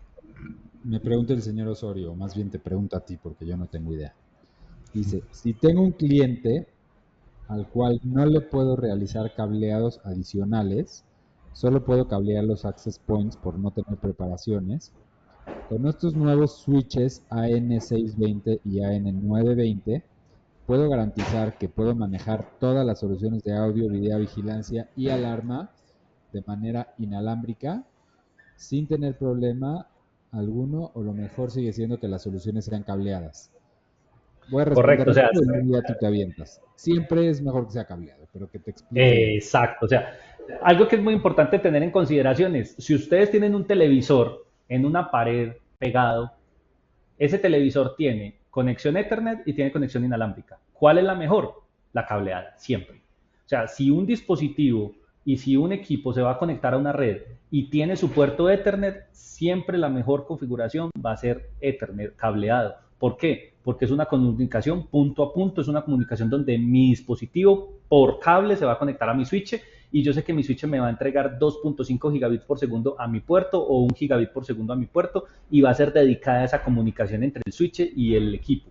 me pregunta el señor Osorio, o más bien te pregunta a ti porque yo no tengo idea. Dice, si tengo un cliente al cual no le puedo realizar cableados adicionales, solo puedo cablear los access points por no tener preparaciones. Con estos nuevos switches AN620 y AN920, puedo garantizar que puedo manejar todas las soluciones de audio, video, vigilancia y alarma de manera inalámbrica sin tener problema alguno, o lo mejor sigue siendo que las soluciones sean cableadas. Voy a responder Correcto, o sea, rápido y luego ya tú te avientas. Siempre es mejor que sea cableado, pero que te explique. exacto, o sea, algo que es muy importante tener en consideración es, si ustedes tienen un televisor en una pared pegado, ese televisor tiene conexión Ethernet y tiene conexión inalámbrica. ¿Cuál es la mejor? La cableada, siempre. O sea, si un dispositivo y si un equipo se va a conectar a una red y tiene su puerto Ethernet, siempre la mejor configuración va a ser Ethernet cableado. ¿Por qué? Porque es una comunicación punto a punto, es una comunicación donde mi dispositivo por cable se va a conectar a mi switch y yo sé que mi switch me va a entregar 2.5 gigabits por segundo a mi puerto o 1 gigabit por segundo a mi puerto y va a ser dedicada a esa comunicación entre el switch y el equipo.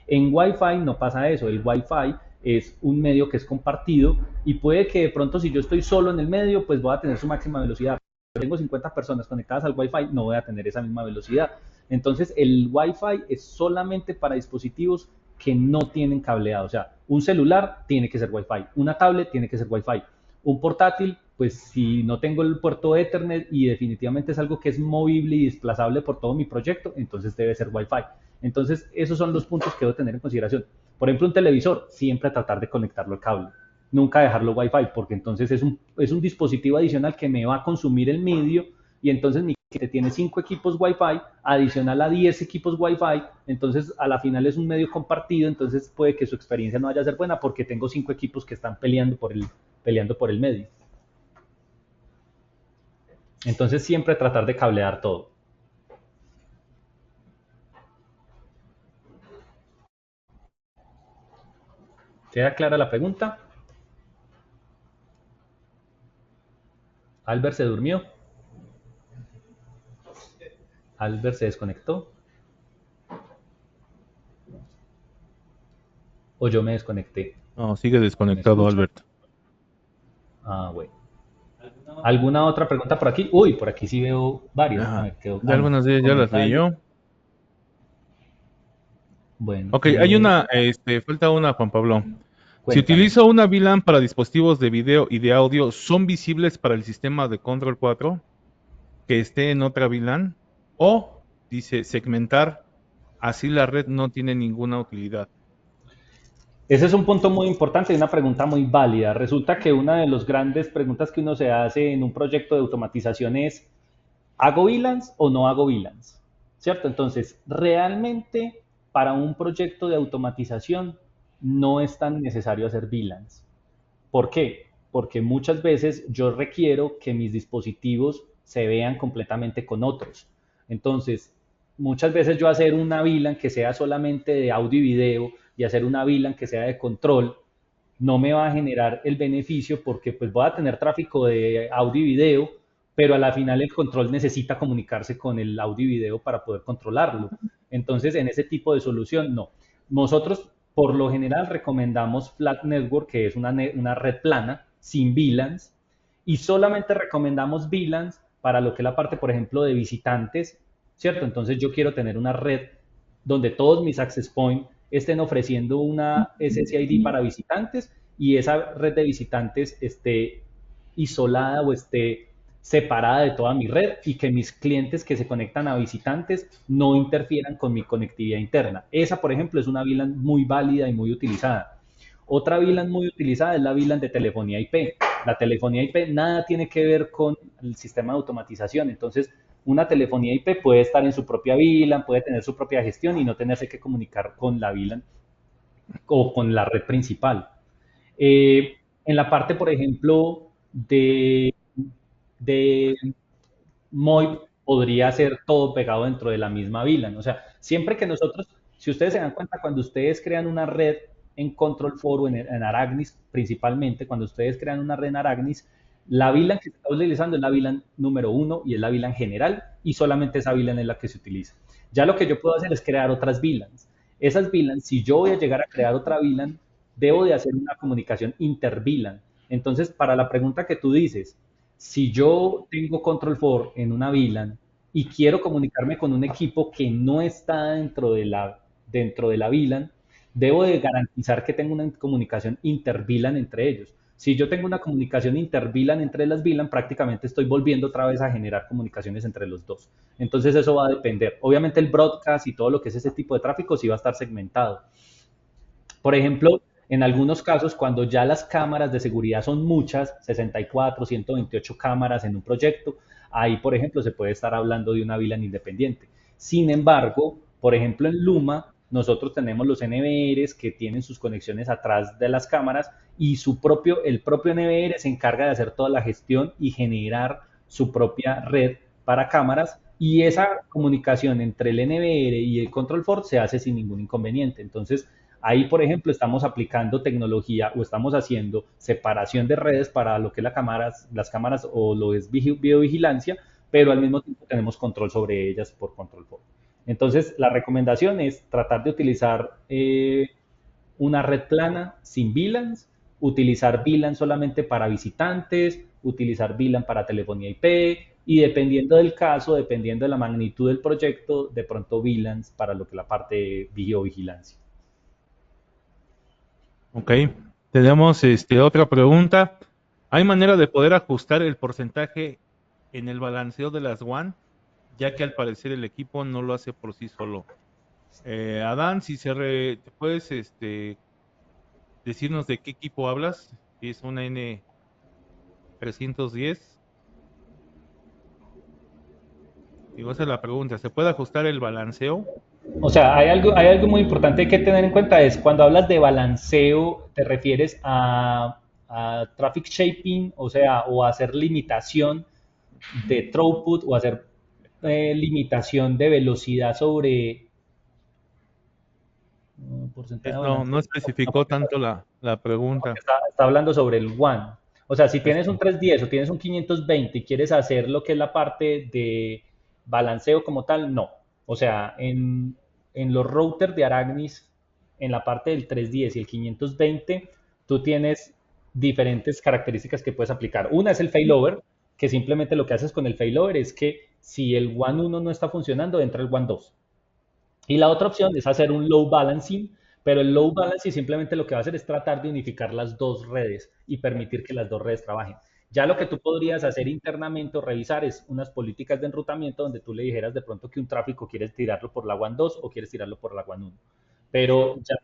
En Wi-Fi no pasa eso, el Wi-Fi es un medio que es compartido y puede que de pronto si yo estoy solo en el medio, pues voy a tener su máxima velocidad. Si tengo 50 personas conectadas al Wi-Fi, no voy a tener esa misma velocidad. Entonces el Wi-Fi es solamente para dispositivos que no tienen cableado. O sea, un celular tiene que ser Wi-Fi, una tablet tiene que ser Wi-Fi, un portátil, pues si no tengo el puerto Ethernet y definitivamente es algo que es movible y desplazable por todo mi proyecto, entonces debe ser Wi-Fi. Entonces, esos son los puntos que debo tener en consideración. Por ejemplo, un televisor, siempre tratar de conectarlo al cable. Nunca dejarlo Wi-Fi, porque entonces es un dispositivo adicional que me va a consumir el medio y entonces mi cliente tiene 5 equipos Wi-Fi, adicional a 10 equipos Wi-Fi, entonces a la final es un medio compartido, entonces puede que su experiencia no vaya a ser buena porque tengo 5 equipos que están peleando por el medio. Entonces siempre tratar de cablear todo. ¿Queda clara la pregunta? Albert se durmió. Albert se desconectó. O yo me desconecté. No, sigue ¿Me desconectado, escucha? Albert. Ah, bueno. ¿Alguna otra pregunta por aquí? Uy, por aquí sí veo varias. A Ah, ver, quedó. ya Ah, no. algunas de ellas ya las Comentario. leyó. Bueno, Ok, hay una, falta una, Juan Pablo. Si cuéntame. utilizo una VLAN para dispositivos de video y de audio, ¿son visibles para el sistema de Control 4 que esté en otra VLAN? O, dice, segmentar, así la red no tiene ninguna utilidad. Ese es un punto muy importante y una pregunta muy válida. Resulta que una de las grandes preguntas que uno se hace en un proyecto de automatización es, ¿hago VLANs o no hago VLANs? ¿Cierto? Entonces, realmente para un proyecto de automatización no es tan necesario hacer VLANs. ¿Por qué? Porque muchas veces yo requiero que mis dispositivos se vean completamente con otros. Entonces, muchas veces yo hacer una VLAN que sea solamente de audio y video y hacer una VLAN que sea de control no me va a generar el beneficio porque pues voy a tener tráfico de audio y video, pero a la final el control necesita comunicarse con el audio y video para poder controlarlo. Entonces, en ese tipo de solución, no. Nosotros, por lo general, recomendamos Flat Network, que es una red plana, sin VLANs, y solamente recomendamos VLANs para lo que es la parte, por ejemplo, de visitantes, ¿cierto? Entonces, yo quiero tener una red donde todos mis access points estén ofreciendo una SSID para visitantes y esa red de visitantes esté isolada o esté separada de toda mi red y que mis clientes que se conectan a visitantes no interfieran con mi conectividad interna. Esa, por ejemplo, es una VLAN muy válida y muy utilizada. Otra VLAN muy utilizada es la VLAN de telefonía IP. La telefonía IP nada tiene que ver con el sistema de automatización. Entonces, una telefonía IP puede estar en su propia VLAN, puede tener su propia gestión y no tenerse que comunicar con la VLAN o con la red principal. En la parte, por ejemplo, de MOIP podría ser todo pegado dentro de la misma VLAN. O sea, siempre que nosotros, si ustedes se dan cuenta, cuando ustedes crean una red en Control 4 o en Aragnis principalmente, cuando ustedes crean una red en Aragnis, la VLAN que se está utilizando es la VLAN número uno y es la VLAN general y solamente esa VLAN es la que se utiliza. Ya lo que yo puedo hacer es crear otras VLANs. Esas VLANs, si yo voy a llegar a crear otra VLAN, debo de hacer una comunicación inter-VLAN. Entonces, para la pregunta que tú dices, si yo tengo Control 4 en una VLAN y quiero comunicarme con un equipo que no está dentro de la VLAN, debo de garantizar que tengo una comunicación inter-VLAN entre ellos. Si yo tengo una comunicación inter-VLAN entre las VLAN, prácticamente estoy volviendo otra vez a generar comunicaciones entre los dos. Entonces eso va a depender. Obviamente el broadcast y todo lo que es ese tipo de tráfico sí va a estar segmentado. Por ejemplo, en algunos casos, cuando ya las cámaras de seguridad son muchas, 64, 128 cámaras en un proyecto, ahí, por ejemplo, se puede estar hablando de una VLAN independiente. Sin embargo, por ejemplo, en Luma, nosotros tenemos los NVRs que tienen sus conexiones atrás de las cámaras y el propio NVR se encarga de hacer toda la gestión y generar su propia red para cámaras y esa comunicación entre el NVR y el Control 4 se hace sin ningún inconveniente. Entonces, ahí, por ejemplo, estamos aplicando tecnología o estamos haciendo separación de redes para lo que es las cámaras o lo es videovigilancia, pero al mismo tiempo tenemos control sobre ellas por Control 4. Entonces, la recomendación es tratar de utilizar una red plana sin VLANs, utilizar VLAN solamente para visitantes, utilizar VLAN para telefonía IP y dependiendo del caso, dependiendo de la magnitud del proyecto, de pronto VLANs para lo que es la parte de videovigilancia. Ok, tenemos otra pregunta. ¿Hay manera de poder ajustar el porcentaje en el balanceo de las WAN, ya que al parecer el equipo no lo hace por sí solo? Adán, si ¿te puedes decirnos de qué equipo hablas? Si es una N310. Digo, esa es la pregunta. ¿Se puede ajustar el balanceo? O sea, hay algo muy importante que tener en cuenta, es cuando hablas de balanceo, te refieres a traffic shaping, o sea, o a hacer limitación de throughput o hacer limitación de velocidad sobre porcentaje de No, no balanceo. especificó tanto la pregunta. Está hablando sobre el WAN. O sea, si tienes un Esto. 310 o tienes un 520 y quieres hacer lo que es la parte de balanceo como tal, no. O sea, en los routers de Aragnis, en la parte del 310 y el 520, tú tienes diferentes características que puedes aplicar. Una es el failover, que simplemente lo que haces con el failover es que si el WAN 1 no está funcionando, entra el WAN 2. Y la otra opción es hacer un load balancing, pero el load balancing simplemente lo que va a hacer es tratar de unificar las dos redes y permitir que las dos redes trabajen. Ya lo que tú podrías hacer internamente o revisar es unas políticas de enrutamiento donde tú le dijeras de pronto que un tráfico quieres tirarlo por la WAN 2 o quieres tirarlo por la WAN 1. Pero ya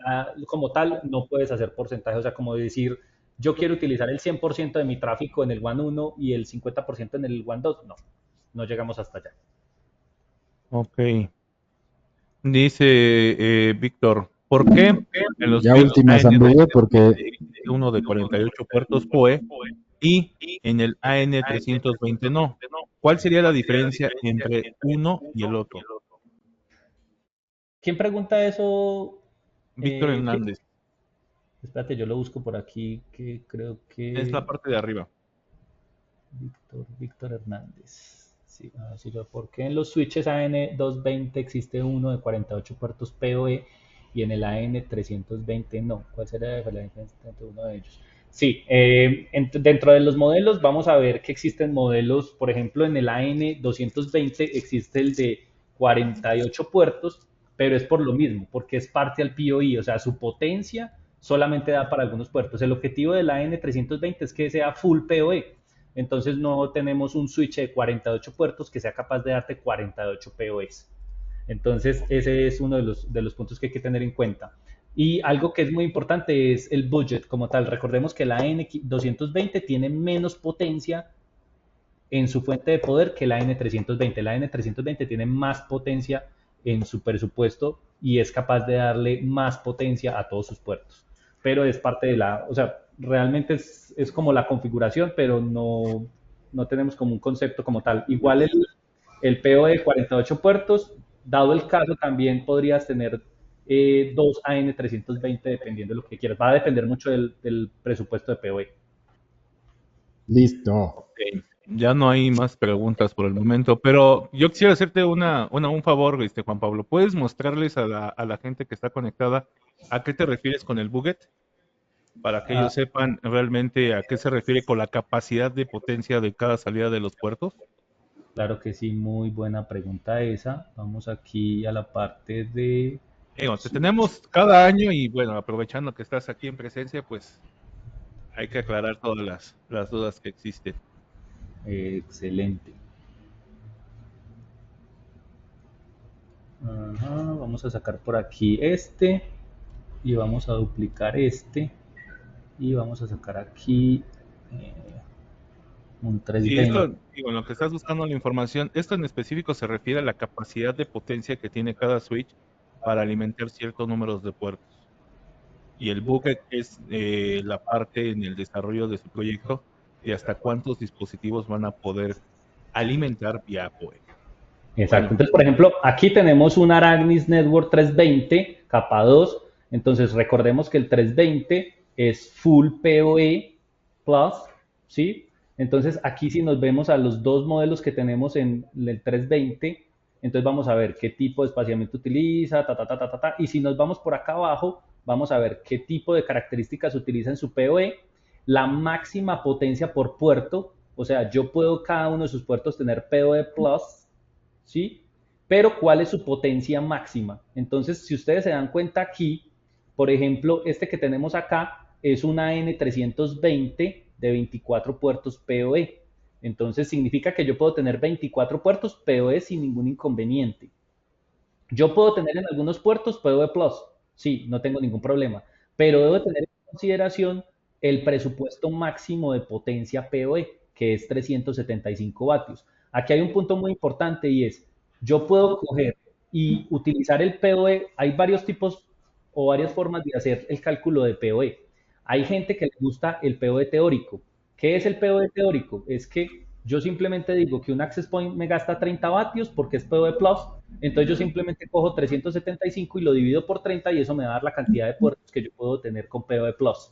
como tal no puedes hacer porcentaje, o sea, como decir, yo quiero utilizar el 100% de mi tráfico en el WAN 1 y el 50% en el WAN 2. No, no llegamos hasta allá. Ok. Dice Víctor, ¿por qué en los Ya BIOS últimas, André, porque existe uno de 48 puertos PoE y en el AN320 no? ¿Cuál sería la diferencia entre uno y el otro? ¿Quién pregunta eso? Víctor ¿Quién? Hernández, Espérate, yo lo busco por aquí, que creo es que la parte de arriba. Víctor Hernández. Sí, a ver si ¿por qué en los switches AN220 existe uno de 48 puertos PoE y en el AN320 no? ¿Cuál será la diferencia entre uno de ellos? Sí, dentro de los modelos vamos a ver que existen modelos, por ejemplo, en el AN220 existe el de 48 puertos, pero es por lo mismo, porque es partial PoE, o sea, su potencia solamente da para algunos puertos. El objetivo del AN320 es que sea full PoE, entonces no tenemos un switch de 48 puertos que sea capaz de darte 48 PoEs. Entonces ese es uno de los puntos que hay que tener en cuenta. Y algo que es muy importante es el budget como tal. Recordemos que la N220 tiene menos potencia en su fuente de poder que la N320. La N320 tiene más potencia en su presupuesto y es capaz de darle más potencia a todos sus puertos. Pero es parte de o sea, realmente es como la configuración, pero no tenemos como un concepto como tal. Igual el PoE de 48 puertos. Dado el caso, también podrías tener dos AN320 dependiendo de lo que quieras. Va a depender mucho del presupuesto de PoE. Listo. Ok, ya no hay más preguntas por el momento, pero yo quisiera hacerte un favor, Juan Pablo. ¿Puedes mostrarles a la gente que está conectada a qué te refieres con el buget? Para que ellos Ah, sepan realmente a qué se refiere con la capacidad de potencia de cada salida de los puertos. claro que sí, muy buena pregunta esa. Vamos aquí a la parte de Digo, te switch. tenemos cada año y bueno, aprovechando que estás aquí en presencia, pues hay que aclarar todas las dudas que existen. Excelente. Ajá, vamos a sacar por aquí este y vamos a duplicar este y vamos a sacar aquí eh, un Y 320. esto, digo, en lo que estás buscando la información, esto en específico se refiere a la capacidad de potencia que tiene cada switch para alimentar ciertos números de puertos. Y el bucket es la parte en el desarrollo de su proyecto de hasta cuántos dispositivos van a poder alimentar vía PoE. Exacto. Bueno, Entonces, por ejemplo, aquí tenemos un Aragnis Network 320 capa 2. Entonces, recordemos que el 320 es full PoE Plus, ¿sí? Entonces, aquí si nos vemos a los dos modelos que tenemos en el 320, entonces vamos a ver qué tipo de espaciamiento utiliza, ta, ta, ta, ta, ta, ta. Y si nos vamos por acá abajo, vamos a ver qué tipo de características utiliza en su PoE, la máxima potencia por puerto, o sea, yo puedo cada uno de sus puertos tener PoE Plus, ¿sí? Pero ¿cuál es su potencia máxima? Entonces, si ustedes se dan cuenta aquí, por ejemplo, este que tenemos acá es una N320 de 24 puertos PoE. Entonces, significa que yo puedo tener 24 puertos PoE sin ningún inconveniente. Yo puedo tener en algunos puertos PoE Plus, sí, no tengo ningún problema, pero debo tener en consideración el presupuesto máximo de potencia PoE, que es 375 vatios. Aquí hay un punto muy importante y es, yo puedo coger y utilizar el PoE, hay varios tipos o varias formas de hacer el cálculo de PoE. Hay gente que le gusta el PoE teórico. ¿Qué es el PoE teórico? Es que yo simplemente digo que un access point me gasta 30 vatios porque es PoE Plus, entonces yo simplemente cojo 375 y lo divido por 30 y eso me va a dar la cantidad de puertos que yo puedo tener con PoE Plus.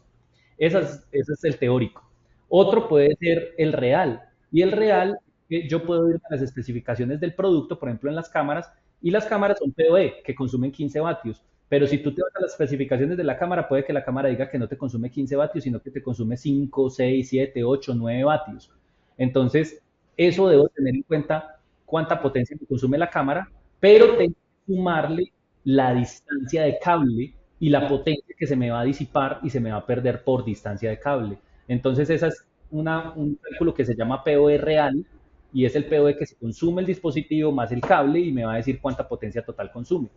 Ese es el teórico. Otro puede ser el real. Y el real, yo puedo ir a las especificaciones del producto, por ejemplo en las cámaras, y las cámaras son PoE, que consumen 15 vatios. Pero si tú te vas a las especificaciones de la cámara, puede que la cámara diga que no te consume 15 vatios, sino que te consume 5, 6, 7, 8, 9 vatios. Entonces, eso debo tener en cuenta cuánta potencia me consume la cámara, pero tengo que sumarle la distancia de cable y la potencia que se me va a disipar y se me va a perder por distancia de cable. Entonces, esa es un cálculo que se llama PoE real y es el PoE que se consume el dispositivo más el cable y me va a decir cuánta potencia total consume.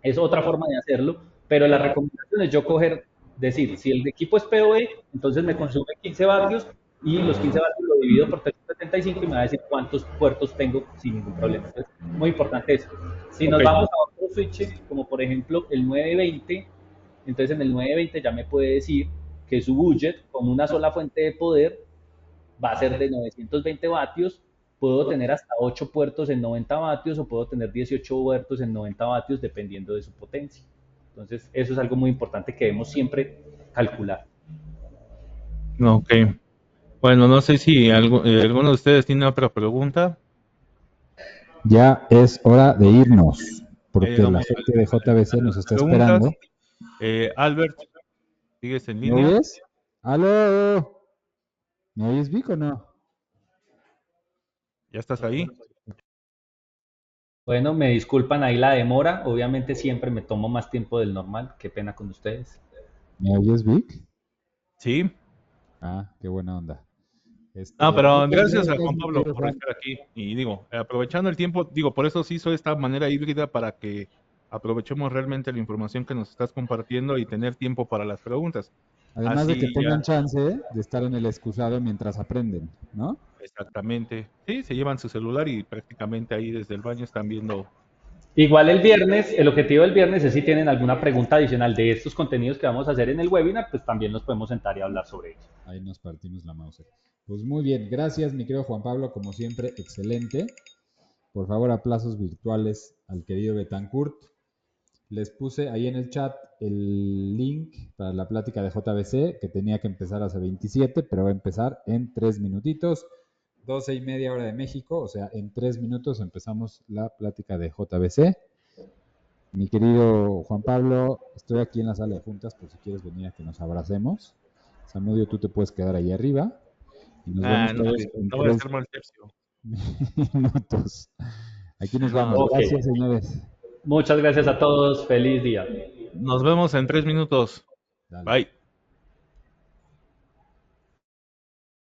Es otra forma de hacerlo, pero la recomendación es yo coger, decir, si el equipo es PoE, entonces me consume 15 vatios y los 15 vatios lo divido por 375 y me va a decir cuántos puertos tengo sin ningún problema. Entonces, muy importante eso. Si ok, nos vamos a otro switch, como por ejemplo el 920, entonces en el 920 ya me puede decir que su budget con una sola fuente de poder va a ser de 920 vatios. Puedo tener hasta 8 puertos en 90 vatios o puedo tener 18 puertos en 90 vatios dependiendo de su potencia. Entonces, eso es algo muy importante que debemos siempre calcular. ok. Bueno, no sé si alguno de ustedes tiene otra pregunta. Ya es hora de irnos, Ya porque la llegamos gente de JBC nos a las está preguntas. esperando. Albert, ¿sigues en ¿Me línea? oyes? ¡Aló! ¿Me oyes, Vic, o no? ¿Ya estás ahí? Bueno, me disculpan ahí la demora. Obviamente siempre me tomo más tiempo del normal. Qué pena con ustedes. ¿Me oyes, Vic? Sí. Ah, qué buena onda. No, pero Muchas gracias a gracias, Juan mi Pablo querido por Juan. estar aquí. Y digo, aprovechando el tiempo, digo, por eso se hizo esta manera híbrida para que aprovechemos realmente la información que nos estás compartiendo y tener tiempo para las preguntas. Además de que Así tengan ya, chance de estar en el excusado mientras aprenden, ¿no? exactamente. Sí, se llevan su celular y prácticamente ahí desde el baño están viendo. Igual el viernes, el objetivo del viernes es si tienen alguna pregunta adicional de estos contenidos que vamos a hacer en el webinar, pues también nos podemos sentar y hablar sobre ello. Ahí nos partimos la mouse. Pues muy bien, gracias, mi querido Juan Pablo, como siempre, excelente. por favor, aplazos virtuales al querido Betancourt. Les puse ahí en el chat el link para la plática de JBC, que tenía que empezar hace 27, pero va a empezar en 3 minutitos, 12:30 hora de México, o sea, en 3 minutos empezamos la plática de JBC. Mi querido Juan Pablo, estoy aquí en la sala de juntas por si quieres venir a que nos abracemos. Samudio, tú te puedes quedar ahí arriba. Y nos vemos No, todos en no voy a 3 hacer mal tercio. minutos. Aquí nos vamos. No, Ok. Gracias, señores. Muchas gracias a todos. Feliz día. nos vemos en 3 minutos. Dale. Bye.